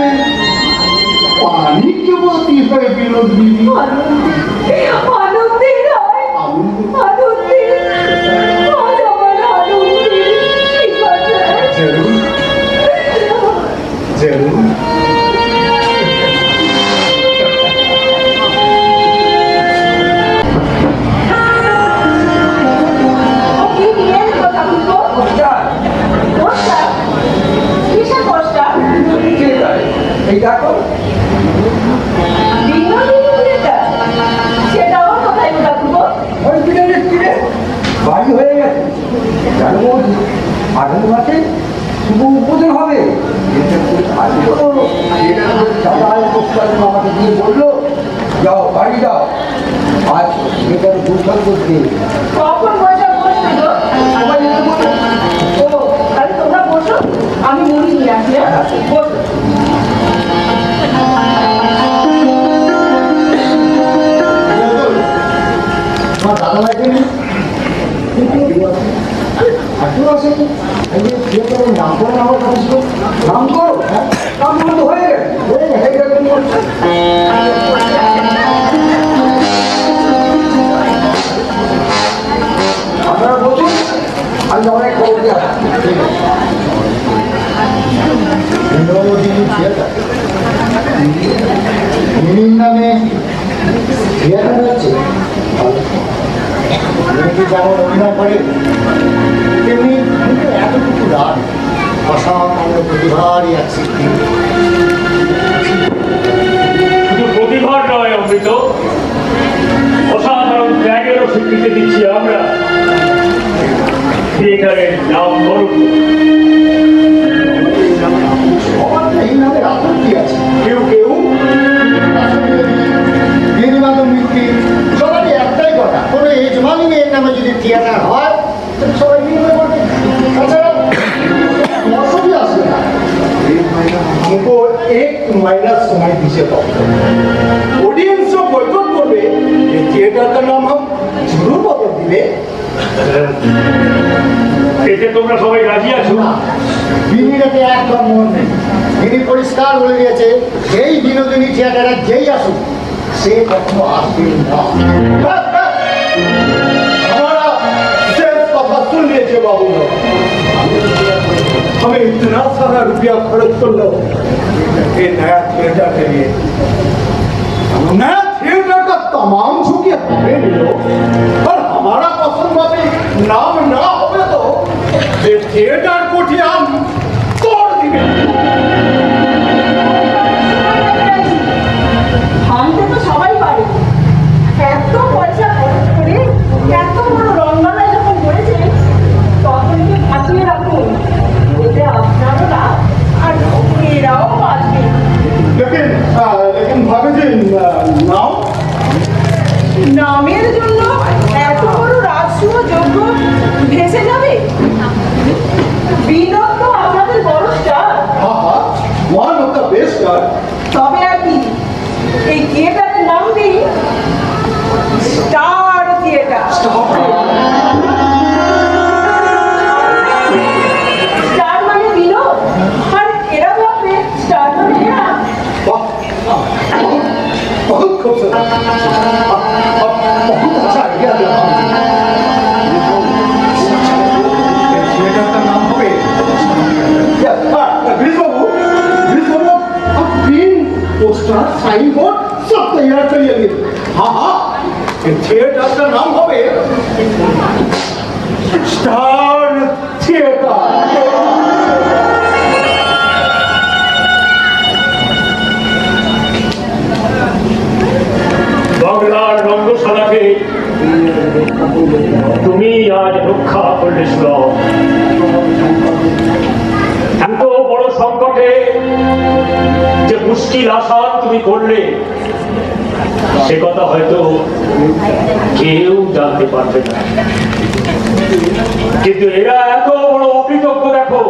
पानी क्यों आती है विनोदिनी? আনন্দে নয় আনন্দে আজ আমার আনন্দে সীমা যায়। जरूर जरूर বাড়ি হয়ে গেছে আগামী মাসে শুভ উদ্বোধন হবে। আমাকে দিয়ে বললো যাও বাড়ি যাও, আজ সেখানে দুর্ঘট করতে কখন মজা করছে গো? সবাই এসে বললো, ও তাহলে তোমরা বসো, আমি মুড়ি নিয়ে আসি। বসো। আমার দাদা লাগবে নাম করো না, আমার নাম করো, নাম করো হয়ে গেছে। আপনারা বলছেন আমি অনেক খবর দিয়ে নামে থিয়েটার হচ্ছে, যেমন অভিনয় করে তেমনি এতটুকু রাত অসামান্য প্রতিভারই এক সৃষ্টি। শুধু প্রতিভার নয় অমৃত, অসাধারণ ত্যাগেরও স্বীকৃতি দিচ্ছি আমরা। থিয়েটারের নাম গর্ব, সবার এই নামে আপত্তি আছে, কেউ কেউ গিরিবাদন মিত্রি, সবারই একটাই কথা, কোনো यजमानी में नामे যদি থিয়েটার হয় তাহলে সবাই বিনিময় করবে। তাছাড়া মৌসুমি আসবে না, हमको 1 महीना समय दीजिए तो ऑडियंस जो बॉयकॉट करবে ये थिएटर का नाम हम जरूर बदल दिले। এতে তোমরা সবাই রাজি আছো? বিনিরাতে একদম মন নেই, বিনি পরিষ্কার বলে দিয়েছে এই বিনোদিনী থিয়েটারে যেই আসুক সে কখনো আসবে না। हमारा शेष कथा सुन लीजिए बाबू लोग। हमें इतना सारा रुपया खर्च कर लो ये नया थिएटर के लिए। नया थिएटर का तमाम झुकी हमें मिलो और हमारा पसंद वाली नाम ना होवे तो ये थिएटर कोठी हम तोड़ दिए। ভাঙতে তো সবাই পারে, এত পয়সা খরচ করে এত বড় রঙ্গনায় যখন করেছে তখন কি ভাসিয়ে রাখুন, এতে আপনারও লাভ আর এরাও বাঁচবে। लेकिन भाभी जी नाम নামের জন্য এত বড় রাজস্ব যোগ্য ভেসে যাবে। বিনোদ তো আপনাদের বড় স্টার, हाँ हाँ one of the best star. তবে আর কি এই থিয়েটারের নাম দিই স্টার থিয়েটার। স্টার মানে বিনোদ আর এরা ভাববে স্টার মানে এরা। बहुत खूबसूरत, बहुत अच्छा आइडिया दिया थिएटर का नाम हो पोस्टर साइन बोर्ड सब तैयार करिए। हाँ हाँ थिएटर का नाम हो स्टार थिएटर। বাংলার রঙ্গশালাকে তুমি আজ রক্ষা করলে সুলভ। এত বড় সংকটে যে মুশকিল আসান তুমি করলে সে কথা হয়তো কেউ জানতে পারবে না, কিন্তু এরা এত বড় অকৃতজ্ঞ। দেখো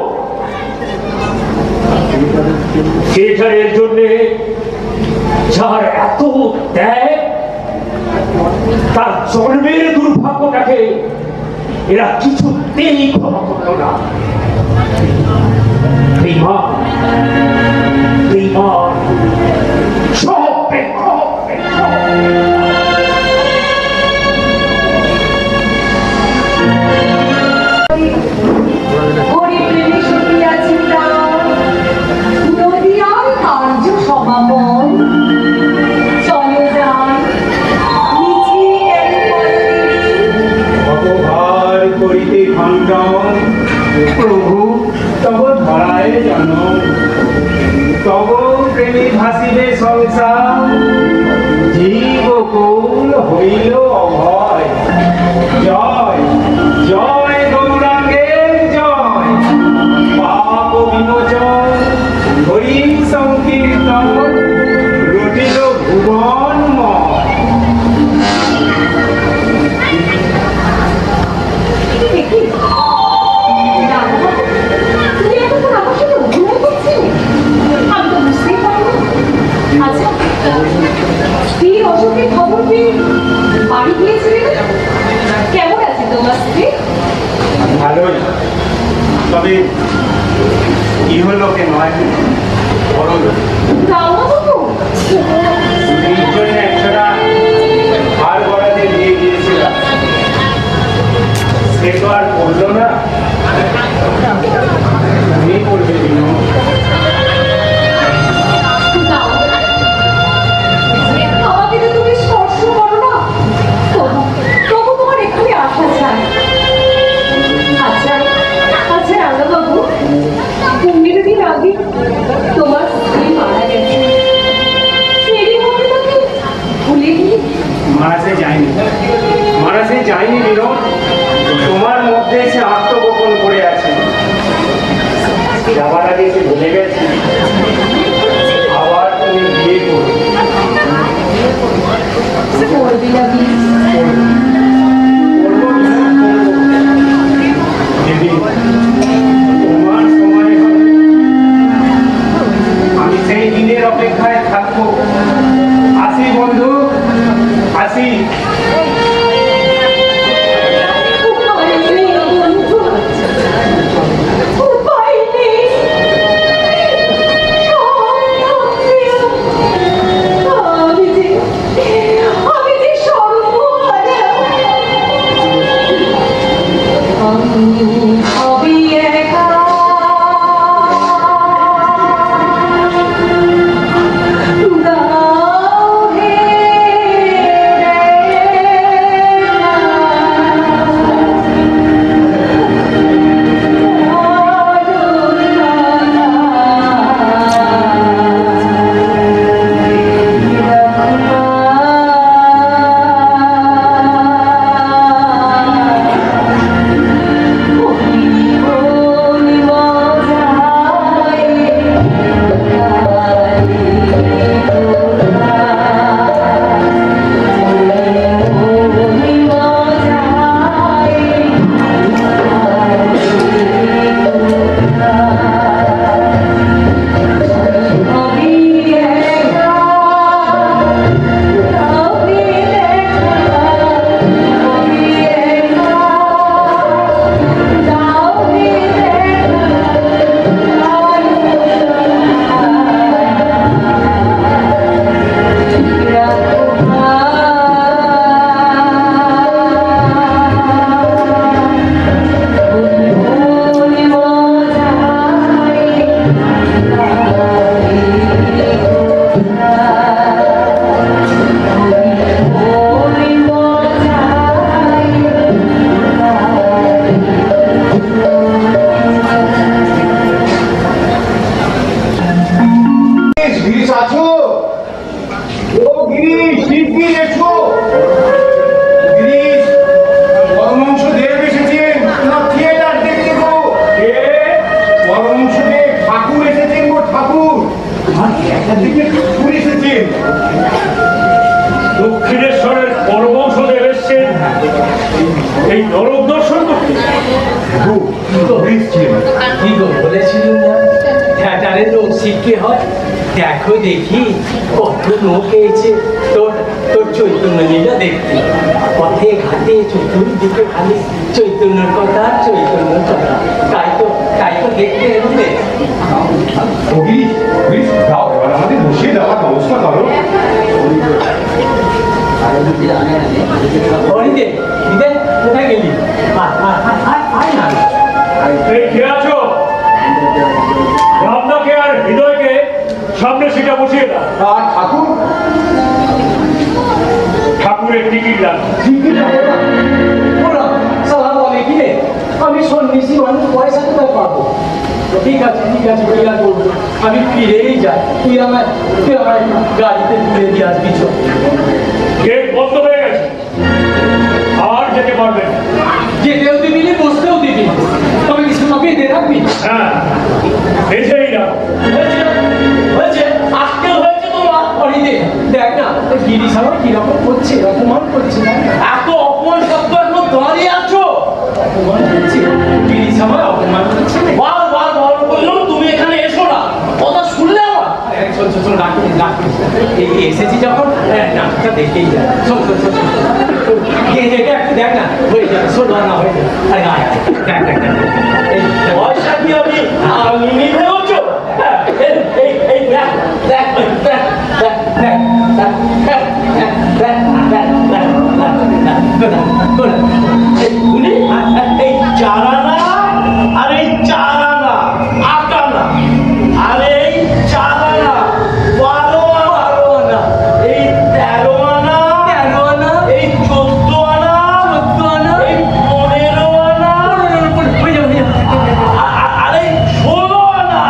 থিয়েটারের জন্যে যার এত ত্যাগ, তার জন্মের দুর্ভাগ্যটাকে এরা কিছুতেই ক্ষমা করল না। বেঈমান, বেঈমান, সব বেঈমান, প্রভু তব ধরায় জন তব প্রেমী ভাসিবে সংসার, জীব কৌল হইল অভয়। জয় জয় গৌরাঙ্গের জয়, পাপ বিমোচন হরি সংকীর্তন রটিল ভুবনময়। ভালোই, তবে ইহলোকে নয় পরলোক। স্ত্রীর জন্য একশোটা হার গড়াতে দিয়ে গিয়েছিলাম, সে তো আর করলো না। তুমি করবে বিনোদ। তোমার স্ত্রী মারা গেছে, ভুলে গিয়ে মারাতে যায়নি, মারাতে যায়নি বিনোদ। তোমার মধ্যে সে আত্মবোধ গিরিশ আছো? ও গিরিশ, শিগগির এসো। গিরিশ, পরমহংস দেব এসেছেন না থিয়েটার দেখতে গো? পরমহংস দেব ঠাকুর এসেছেন গো, ঠাকুর। আর একটা দিকে ঠাকুর এসেছেন। দক্ষিণেশ্বরের পরমহংসদেব এসছেন এই নরক দর্শন করতে। কি গো বলেছিলেন না থিয়েটারে লোক শিখতে হয়? দেখো দেখি কত লোক এসেছে তোর তোর চৈতন্য লীলা দেখতে। পথে ঘাটে চতুর্দিকে খালি চৈতন্যর কথা, চৈতন্যর কথা। তাই তো দেখতে এলে। ও গিরিশ, গিরিশ দাও, এবার আমাদের বসিয়ে দেওয়ার ব্যবস্থা করো। হরিদে কোথায় গেলি? আয় না। এই কে আছো? আপনাকে আর হৃদয়কে সামনে সেটা বসিয়ে দাও। আর ঠাকুর? ঠাকুরের টিকিট লাগবে। আমি সন্ন্যাসী মানুষ, পয়সা কোথায় পাবো? ঠিক আছে বলবো, আমি ফিরেই যাই। তুই আমার গাড়িতে তুলে দিয়ে আসবি। গেট বন্ধ হয়ে গেছে, আর যেতে পারবেন না। যেতেও দিবি নি, বসতেও দিবি না। তবে কিছু আমাকে দিয়ে রাখবি? হ্যাঁ, এসেই না। হয়েছে আজকেও হয়েছে তোমার। হরিদে দেখ না গিরিশ আমার কিরকম করছে, অপমান করছে না? এত অপমান শব্দ এখন দাঁড়িয়ে আছো? অপমান করছে গিরিশ আমার, অপমান করছে। বারবার বললাম তুমি এখানে এসো না, কথা শুনলে আমার। শোন রাখিস এসেছি যখন নাটকটা দেখেই যায়। শোন দেখ না হয়ে যাবে, শোন না হয়ে যাবে। আরে আয় দেখ পয়সা কি আমি নিতে হচ্ছ? এই চারানা আর এই চারানা আটানা আর এই চারানা 12 আনা, এই 13 আনা, এই 14 আনা, এই 15 আনা, আর এই 16 আনা।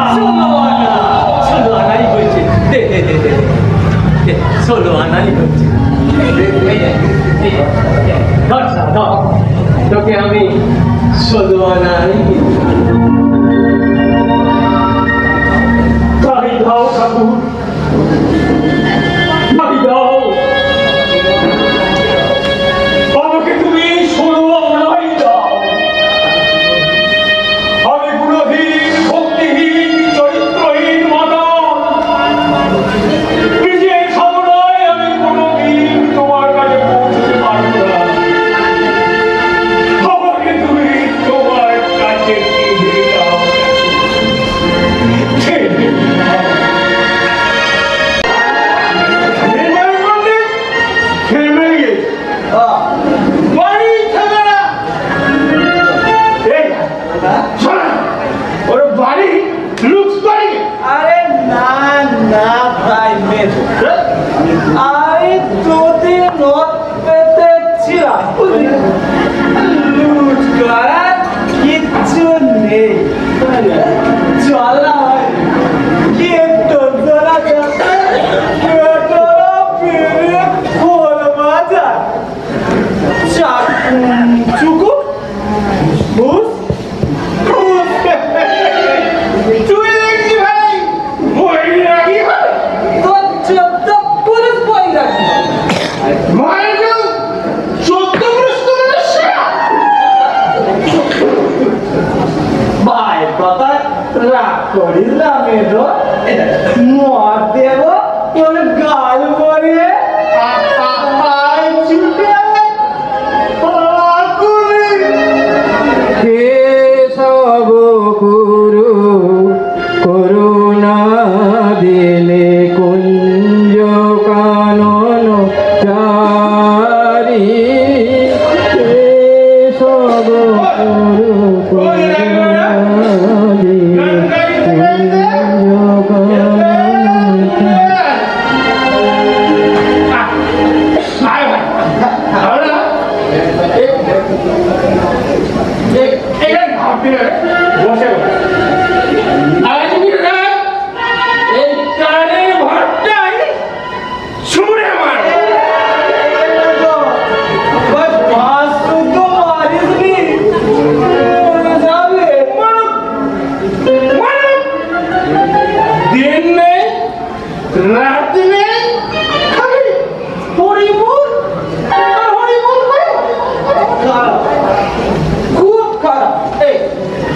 16 আনাই হয়েছে। দে 16 আনাই হচ্ছে। তোকে আমি 16 আনাই তাই দাও ঠাকুর, তাই দাও। আমাকে তুমি 16 আনাই দাও। আমি গুণহীন, ভক্তিহীন, চরিত্রহীন মাতা। নিজের সামনায় আমি কোনোদিন তোমার কাছে পৌঁছতে পারবো না। আমাকে তুমি তোমার কাছে টেনে দাও, টেনে দাও। আরে না না ভাই মেজ, আমি তোদের নদ পেতে ছিলাম, লুট করার কিচ্ছু নেই। চল না ভাই, কি তোরা যাবে পেটরা পেরে খোল বাজার চুকু বুঝ তুই দেখছি ভাই বই রাখি তোর 14 পুলিশ বই রাখি মাইকেল 14 পুলিশ ভাই কথা রাগ করিস না মেয়েটো, মর দেব তোর গাল পরে কেশব গুরু করুণা দিলে কুঞ্জ কানন চারি। কেশব গুরু করুণা দিলে কুঞ্জ কানন বসে রাতে নেই খালি হরিমুল আর হরিমুল করে খারাপ, খুব খারাপ। এই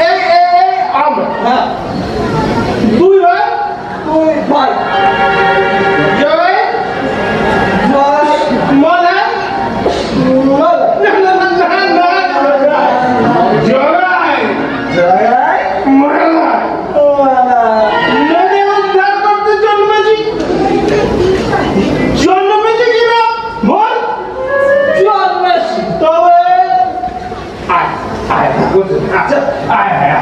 এই এই আমরা হ্যাঁ দুই ভাই জয় মলা না না না না না জয় জয় মলা মনে উদ্ধার করতে জন্মেছি কিনা বল জন্মেছি তবে আয় আয় আচ্ছা আয় আয়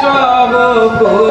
সব করো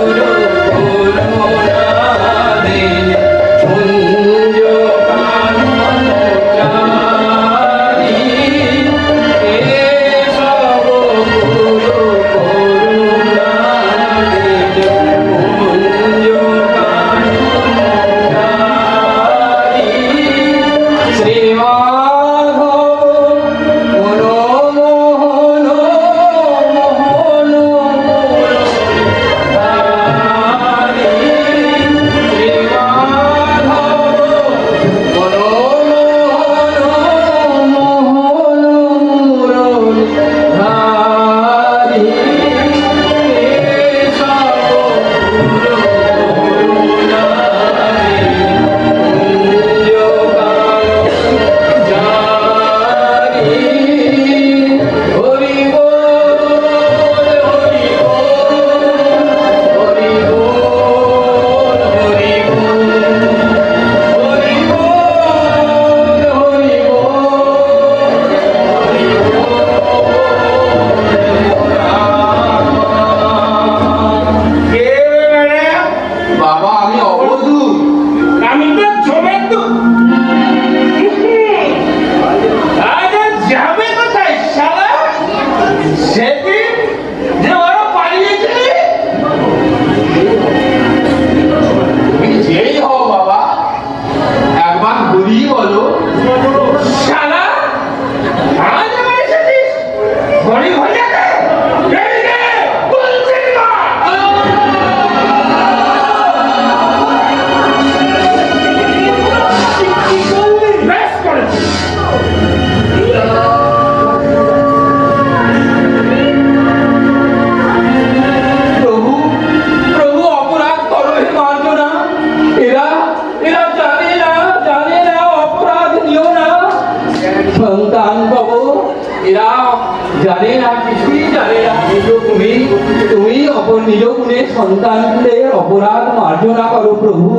সন্তানদের অপরাধ মার্জনা করো প্রভু,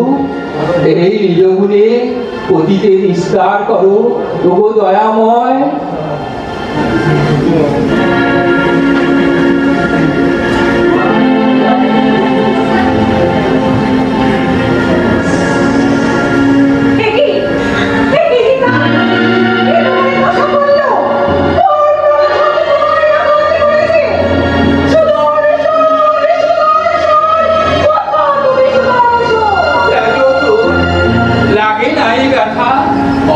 এই নিজ গুণে পতিতে নিস্তার করো প্রভু দয়াময়।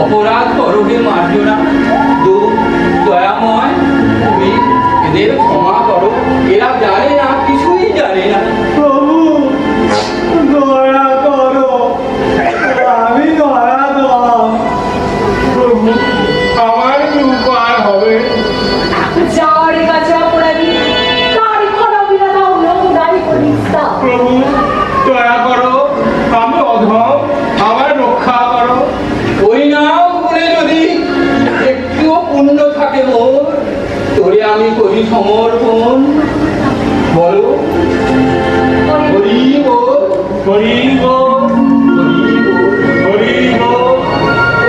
অপরাধ করবে মার্জনা, দয়াময় তুমি এদের ক্ষমা করো, এরা জানে না, কিছুই জানে না। প্রভু দয়া করো, আমি দয়া দাও প্রভু, আমার কি উপায় হবে? যার কাছে অপরাধী তার ক্ষমা বিনা দাও, দায়ী করিস না। প্রভু দয়া করো, আমি অধম, আমার রক্ষা করো। ওই নাম গুণে যদি একটুও পুণ্য থাকে মোর, তোরে আমি করি সমর্পণ। বলো হরি বল, হরি বল, হরি বল।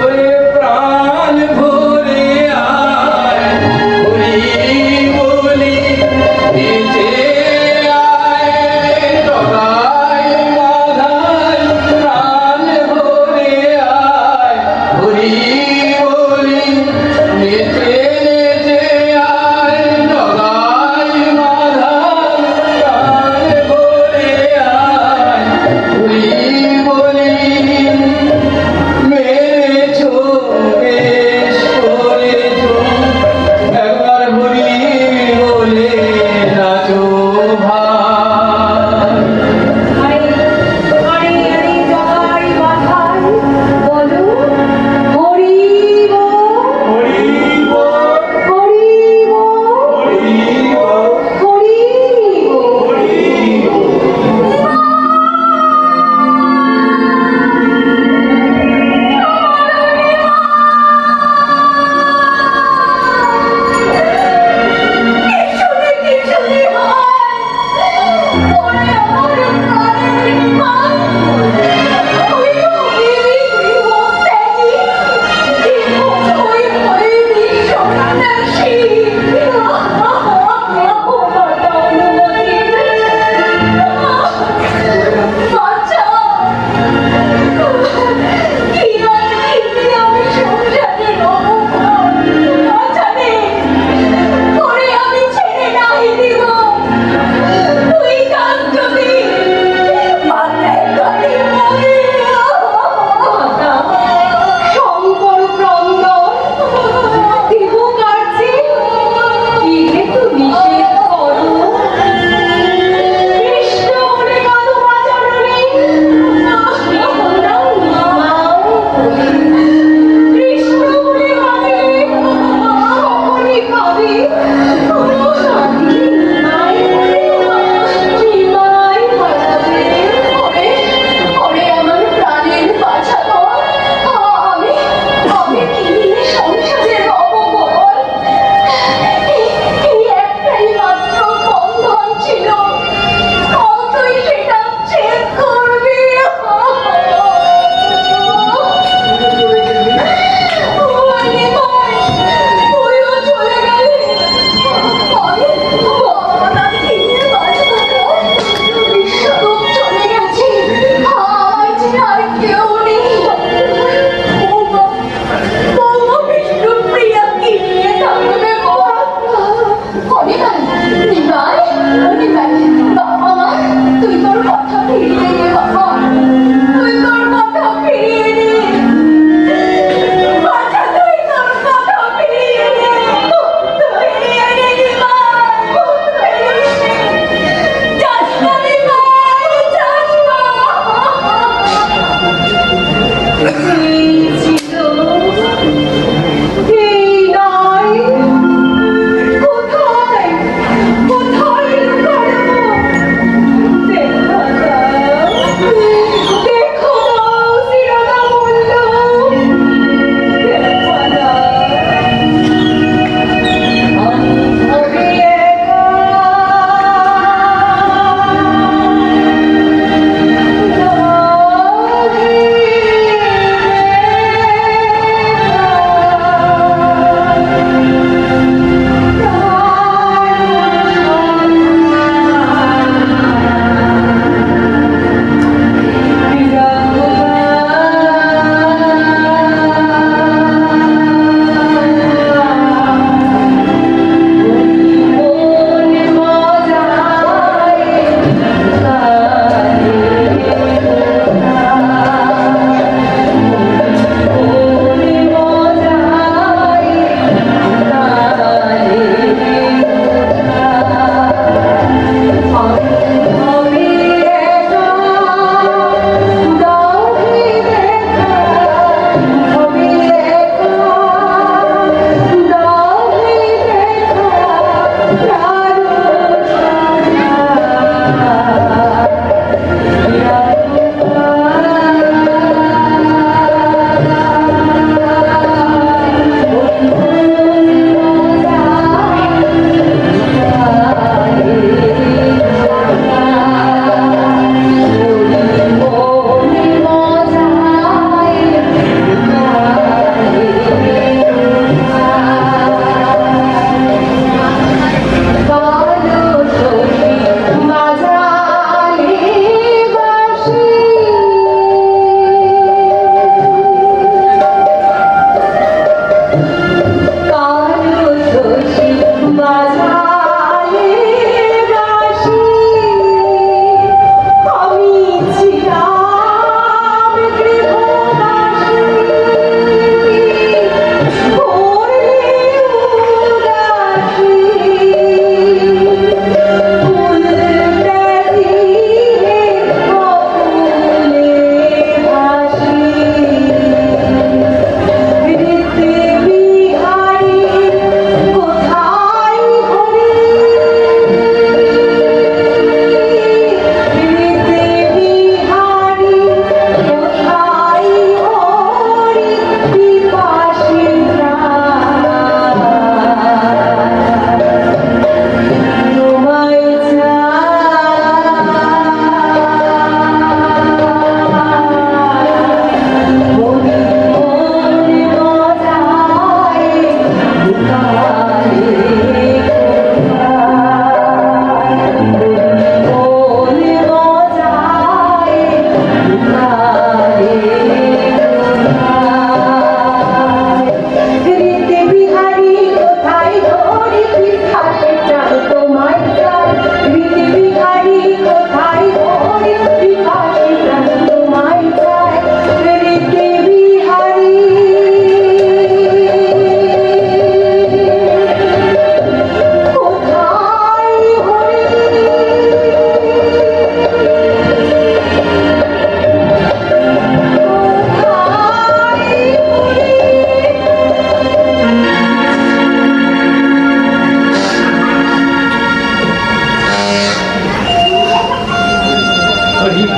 ওরে প্রাণ ভরে আয় হরি বলি, নিচে আয় সদাই মাধাই, প্রাণ ভরে আয় হরি বলি, নিচে নিচে আয় সদাই মাধাই।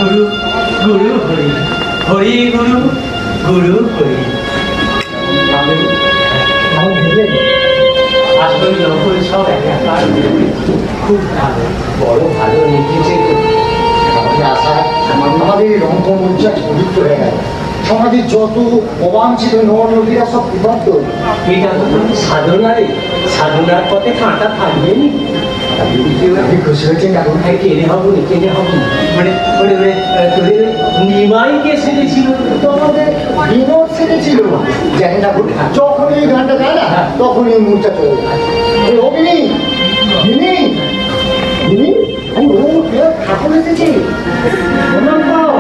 গুরু গুরু হরি হরি গুরু গুরু হরি। আসলে নকল সব একাকার খুব ভালো, বড় ভালো লিখেছে। আমাদের আশা আমাদের রঙ্গমঞ্চা পবিত্র হয়ে গেল। সমাজের যত অবাঞ্ছিত নদীরা সব বিভক্ত। এটা তো সাধনারে, সাধনার পথে কাঁটা থাকবেনি। আপনি খুশি হয়েছেন কারণ কেনে হবো না, কেনে হবো না। মানে তোদের নিমাই কে সেরেছিল? তোমাদের বিনোদ সেরেছিল। জানি না যখন এই গানটা গায় না তখন এই মুখটা চলে যায়। অভিনী ভিনি ভিনি আমি ও ঠাকুর এসেছি প্রণাম পাও।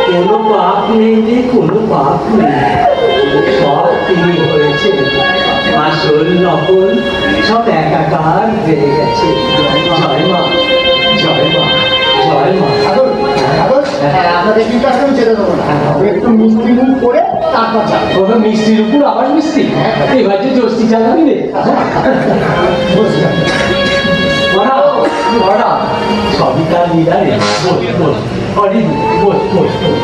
কোনো পাপ নেই রে, কোনো পাপ নেই, সব তিনি হয়েছে। আসল নকল সব একাকার হয়ে গেছে। জয় মা, জয় মা, জয় মা। আপনাদের কিন্তু আসলে যেতে দেবো না, একটু মিষ্টি মুখ করে তারপর যাবো। কোনো মিষ্টির উপর আবার মিষ্টি, এবার যে জস্তি চালাবি রে। সবই তার লীলা রে। বস বস হরি বস বস বস।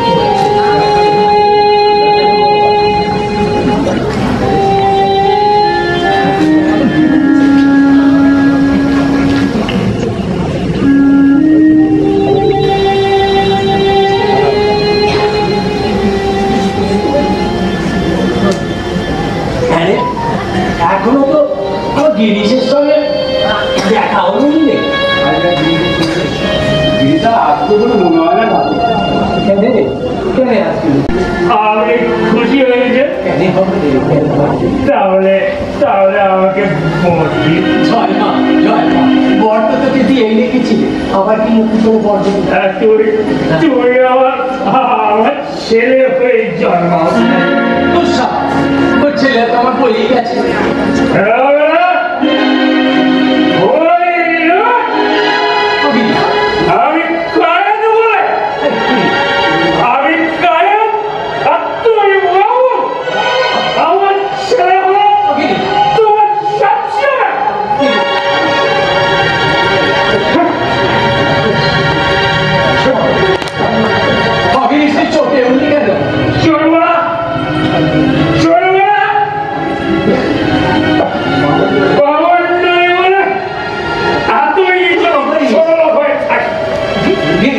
এখনো তো গিরিশের সঙ্গে দেখা হলো নি। গিরিটা আসবে বলে মনে হয় না। কেন আসছিল? আমি খুশি হয়েছে, কেন হবে? তাহলে তাহলে আমাকে বলবি। জয় মা, জয় মা। বর তো তোকে দিয়ে লিখেছিলে, আবার কি নতুন করে বর দেবে? তুই তুই আমার ছেলে হয়ে জন্মাও। তোর ছেলে তো আমার বলেই গেছে। আমি কায়ন বলে, আমি কায়ন আর তুই বাবু। আমার ছেলে হলো তোমার সবসময়। অগিরিশের চোখে উনি কেন? চলবো না, চলবো না। বাবার নয় বলে এতই সরল হয়ে থাকে।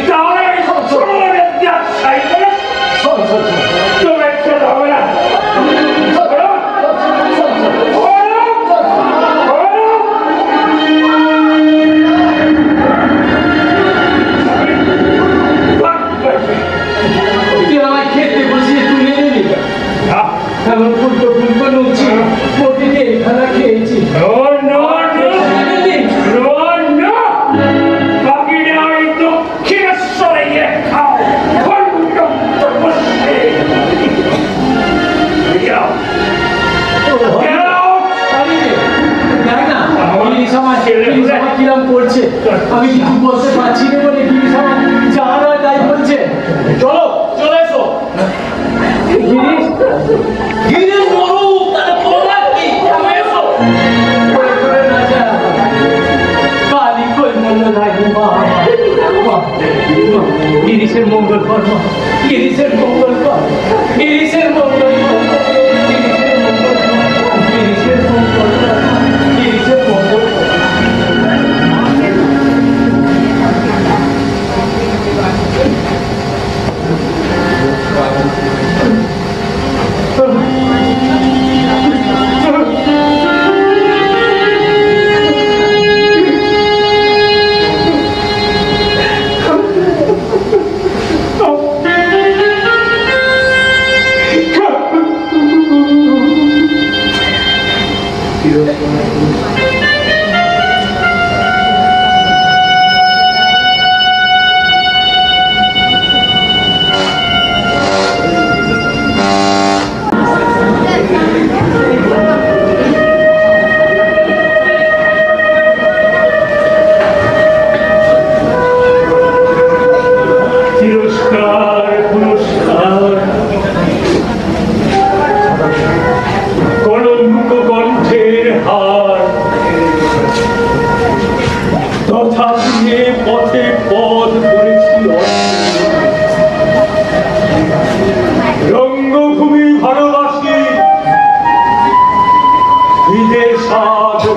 তাহলে আমি সরল চাই বলে তোমার ছেলে হবে না। তুই আমার খেতে বসিয়ে তুলে নিলি, এমন ফুলকো ফুলকো নুচি প্রতিদিন এখানে খেয়েছি। কিরম করছে আমি কিছু বলতে পারছি না বলে গিরিশ আমার যা নয় তাই বলছে। চলো চলে এসো। গিরিশ গিরিশ মরুক, তাহলে তোমার কি? আমি এসো। কালী কই মন্দ থাকে মা। গিরিশের মঙ্গল কর, গিরিশের মঙ্গল কর, গিরিশের মঙ্গল কর, গিরিশের মঙ্গল কর, গিরিশের মঙ্গল কর, গিরিশের মঙ্গল কর।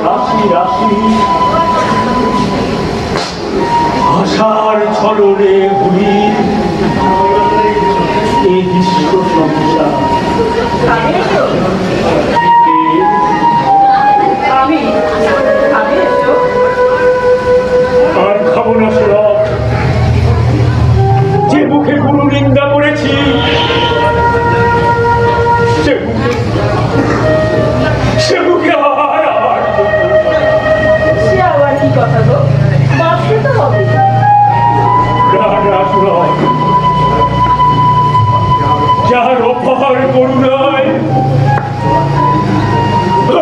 রাশি রাশি আশার ছলনে ঘুরি এই বিশ্ব সংসার। আর খাবো না সরব, যে মুখে গুরু নিন্দা করেছি সে মুখে আবার কি কথা গো, বাঁচতে তো হবে। যার অপার করুণায়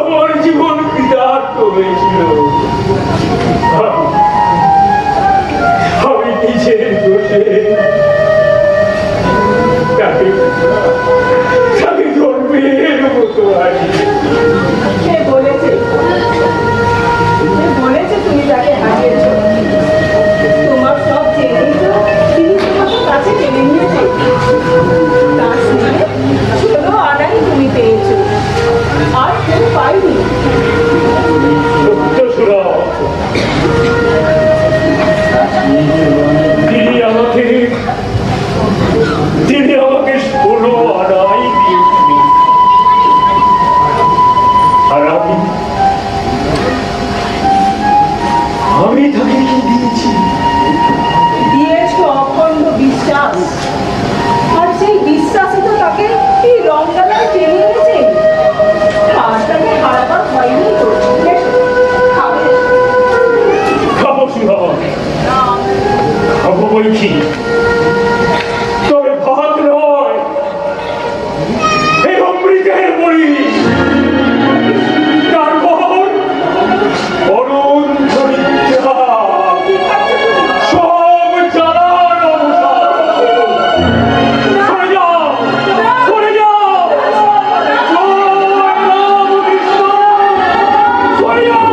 আমার জীবন বিদার্থ হয়েছিল, আমি নিজের দোষে তাকে জন্মের মতো আছি। কে বলেছে তুমি তাকে হারিয়েছ? তোমার সব জেনেই তো তিনি তোমাকে কাছে টেনে নিয়েছে। তার স্নেহে ষোলো আনাই তুমি পেয়েছ, আর কেউ পাইনি। তিনি আমাকে ষোলো আনাই দিয়েছিলেন, আর আমি তাকে কি দিয়েছি? দিয়েছ অখণ্ড বিশ্বাস, আর সেই বিশ্বাসই তো তাকে এই রংডালায় টেনে এনেছে। আর তাকে হারাবার হয়নি তো। খাবে? খাবো সুরা, খাবো বলছি, তবে ভাত নয়, এই অমৃতের বড়ি। তারপর অরুণ ধরিত্রা সব জ্বালার অবসান। সরে যাও, সরে যাও, জয় রামকৃষ্ণ, সরে যাও।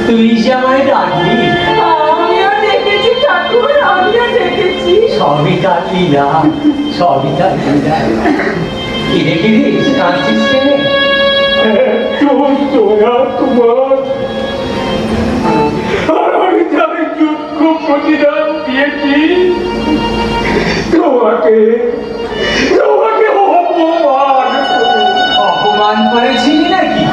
তুই যে আমায় ডাকলি, আমিও দেখেছি ঠাকুর, আমিও দেখেছি। সবই তার লীলা, সবই তার লীলা। কিরে কিরে কাঁদছিস কেনে? তোমার আর আমি তার যোগ্য প্রতিদান দিয়েছি। তোমাকে অপমান করেছিলি নাকি?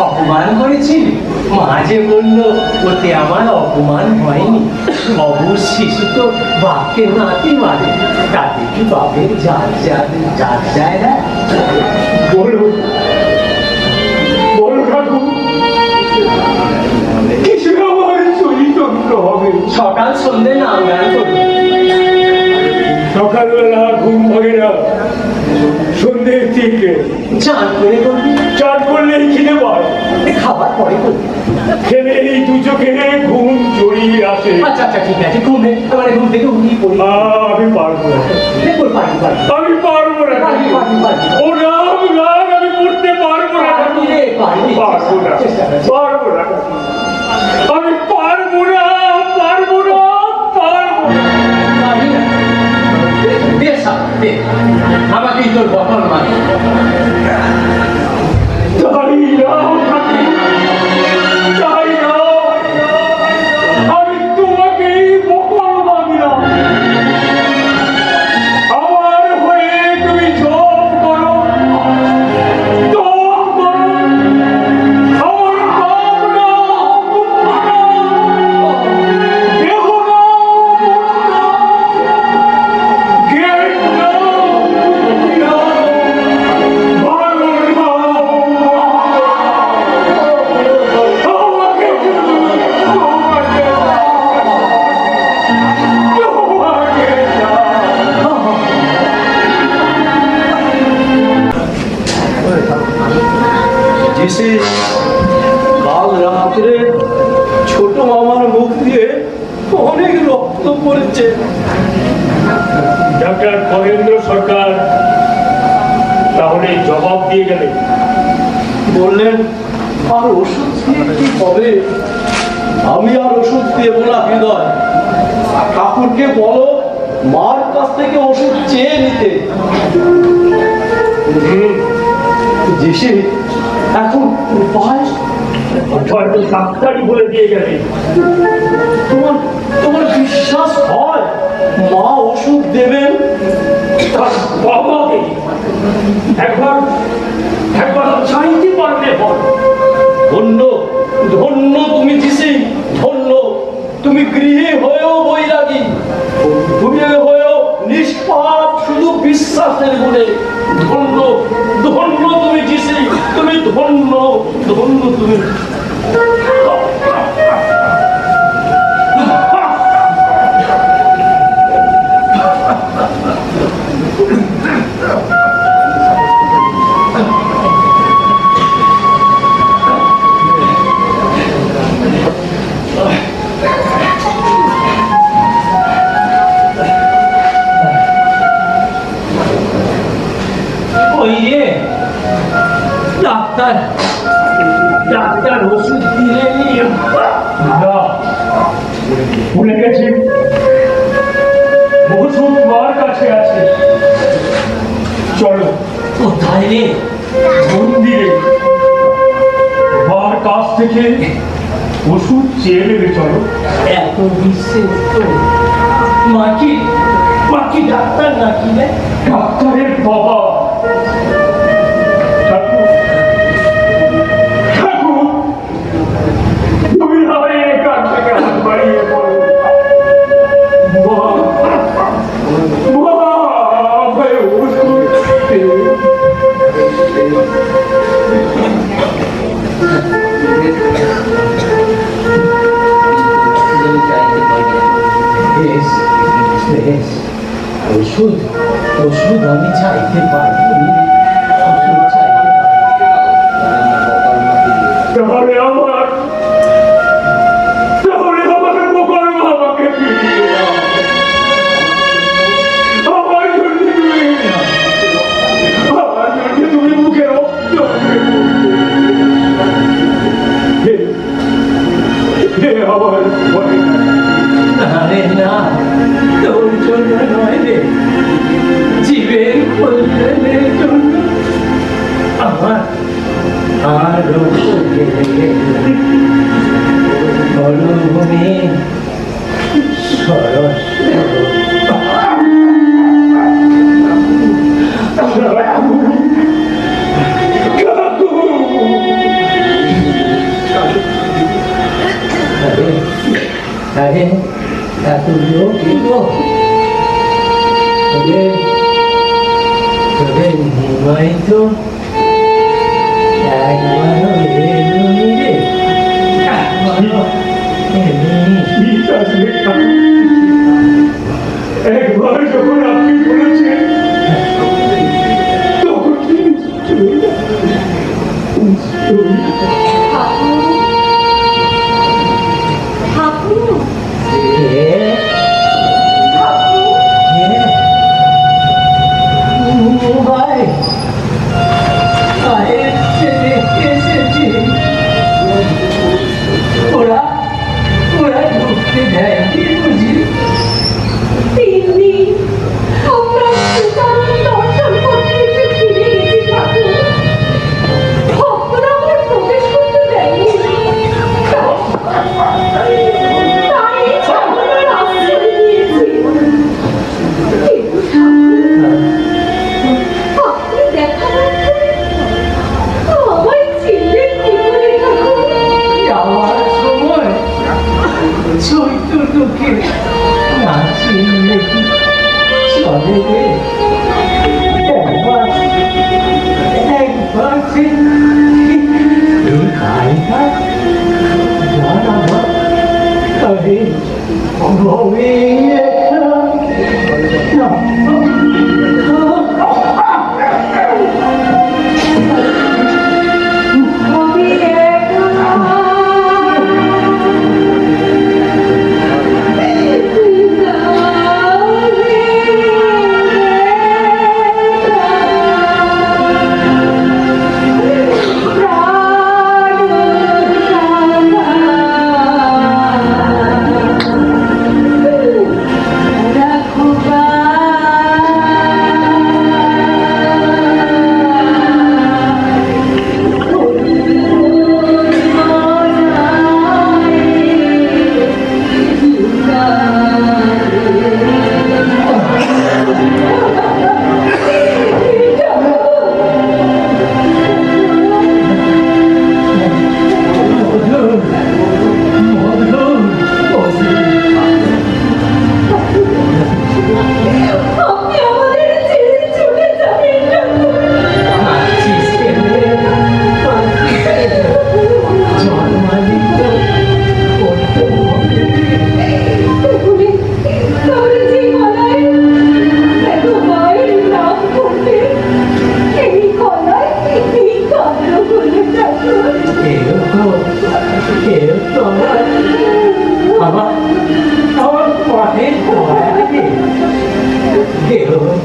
অপমান করেছিলি? মা যে বললো ওতে আমার অপমান হয়নি। অবুজ শিশু তো বাপকে নাতি মারে, তাতে কি বাপের জাত যায় না? বলো কাকু, কিছু আমার চরিতন্ত্র হবে। সকাল সন্ধ্যে নাম গান করবো। সকালবেলা ঘুম ভাগে না, সন্ধ্যের থেকে চান করে করবি, চান করলেই খিদে পায়, খাবার পরে করবি। খেলে এই দু চোখে ঘুম জড়িয়ে আসে। আচ্ছা আচ্ছা ঠিক আছে, ঘুম থেকে উঠিয়ে পড়ি। আমি পারবো না, আমি পারবো না, ও রাম রাম, আমি পড়তে পারবো না, পারবো না, পারবো না, আমি পারবো না, পারবো না, পারবো না। আমাকেই তোর বকল মানে তাই নাও থাকি, তাই নাও, আমি তোমাকেই বকল মানলাম। আমার হয়ে তুমি জপ করো, তপ করো, আমার নাম নাও, দেহ নাও, জ্ঞান নাও, অনেক রক্ত পড়েছে। ডাক্তার মহেন্দ্র সরকার তাহলে জবাব দিয়ে গেলেন, বললেন আর ওষুধ দিয়ে কি হবে? আমি আর ওষুধ দেবো না হৃদয়। ঠাকুরকে বলো মার কাছ থেকে ওষুধ চেয়ে নিতে। জেসে এখন উপায় হয়তো ডাক্তারই বলে দিয়ে গেলেন। তোমার তোমার বিশ্বাস হয় মা ওষুধ দেবেন? বাবাকে একবার একবার চাইতে পারলে হয়। ধন্য ধন্য তুমি দিছি, ধন্য তুমি গৃহী হয়েও বৈরাগী, তুমি হয়েও নিষ্পাপ শুধু বিশ্বাসের গুণে। ধন্য ধন্য তুমি দিছি, তুমি ধন্য ধন্য তুমি। ডাক্তার ডাক্তার ওষুধ দিলেনি। না, ভুলে গেছি, ওষুধ মার কাছে আছে। চলো। কোথায় রে? মন্দিরে। মার কাছ থেকে ওষুধ চেয়ে নেবে। চলো। এত বিশ্বাস তো মাকি ডাক্তার নাকি? ডাক্তারের বাবা। তুমি হবে এখান থেকে হাত বাড়িয়ে পড়ো। ওষুধ ওষুধ আমি চাইতে পারি, ওষুধ চাইতে তাহলে আমার মোকার বাবাকে ফিরিয়ে দাও। আমার জন্য তুমি মুখে রক্ত আমার ভয়। আরে না, তোর জন্য নয় রে, জীবের কল্যাণের জন্য। আমার মরুভূমি সরস আরে এত লোক তোদের নিমাই তো একবারও এলুনি রে, একবারও এলুনি। একবার যখন আপনি বলেছেন তখন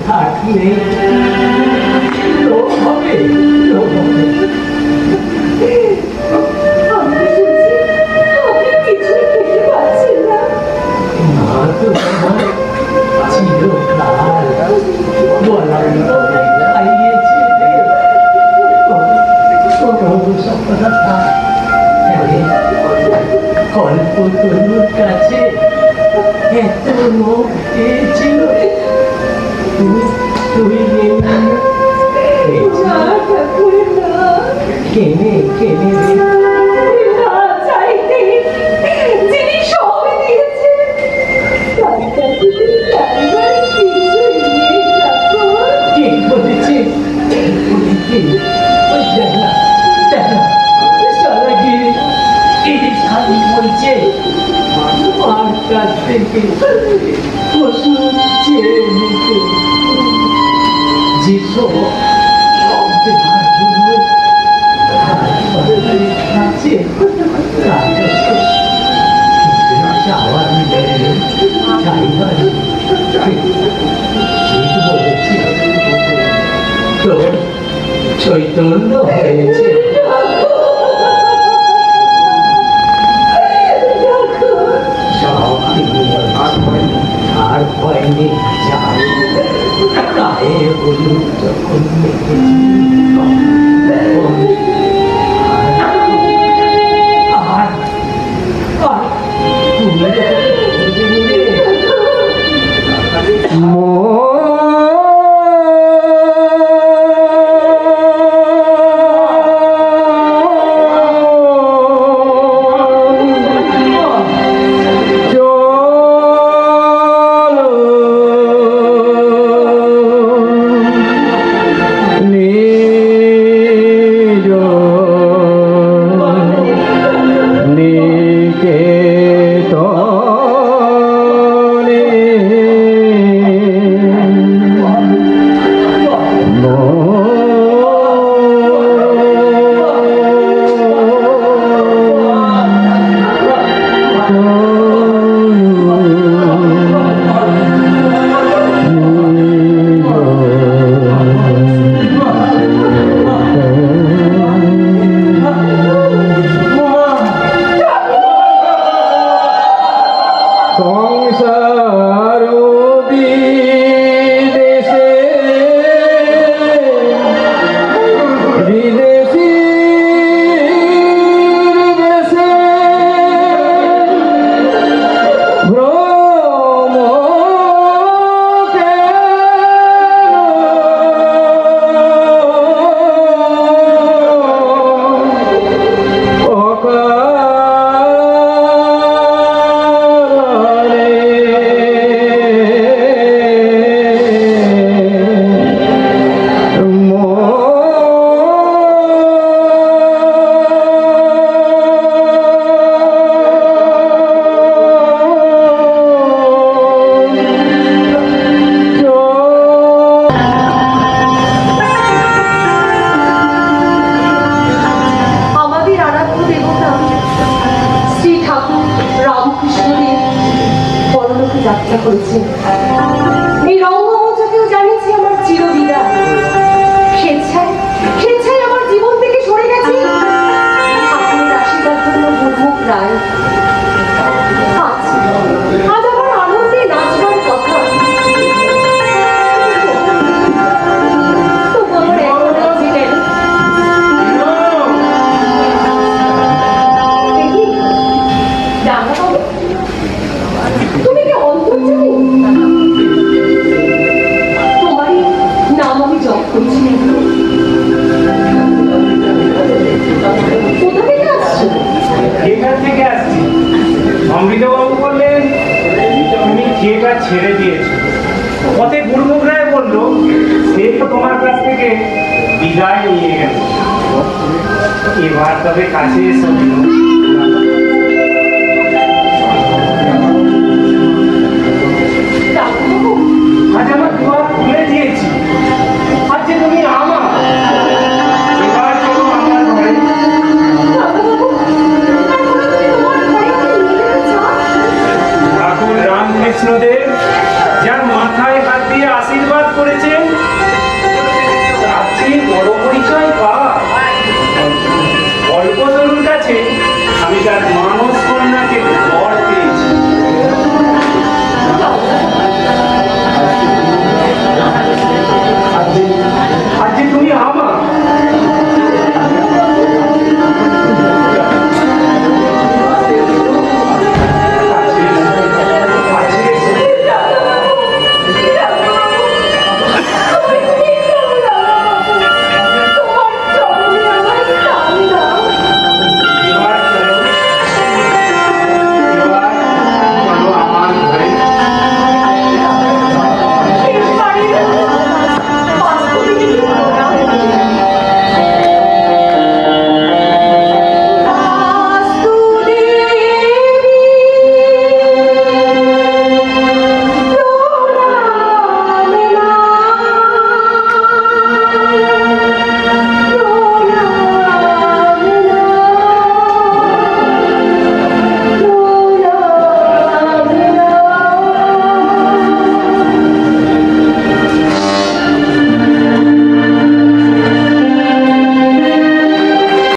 থাকলে লোক হবে, লোক হবে। আমি শুনছি আপনি কিছুই খেতে পাচ্ছেন না। মা তো আমার চিরকাল বলার মতো খাইয়েছে। কল্পতরুর কাছে এত মুখ পেয়েছিল, তুই না ঠাকুর না, কেনে কেনে না চাইতে যিনি সব দিয়েছেন তার কাছে চাইবার কিছুই নেই ঠাকুর। ঠিক বলেছিস, ঠিক বলেছিস। ওই দেখা দেখা সারা গিয়ে এই শাড়ি বলছে মার কাছ থেকে ওষুধ চেয়ে নিতে, যেসব সব দেওয়ার জন্য আছে তার কাছে কিছু চাওয়ার নেই, চাইবার ঠিক বলেছি। তোর চৈতন্য হয়েছে। আর ভয় নেই, যাই গায়ে হলুদ যখন যাত্রা করেছেন। এই রঙ্গমঞ্চকেও জানিয়েছি আমার চিরবিদায়। স্বেচ্ছায় স্বেচ্ছায় আমার জীবন থেকে সরে গেছি আপনার আশীর্বাদ জন্য গুরমুখ রায়। আজ আমার আনন্দে নাচবার কথা, তবু আমার এখন ছিলেন তুমি কি অন্তর্জামী? তোমার নাম আমি জপ করছি। কোথা থেকে আসছো? থিয়েটার থেকে আসছি। অমৃতবাবু বললেন তুমি থিয়েটার ছেড়ে দিয়েছো। পথে গুরমুখ রায় বললো সে তো তোমার কাছ থেকে বিদায় নিয়ে গেল, এবার তবে কাছে এসো।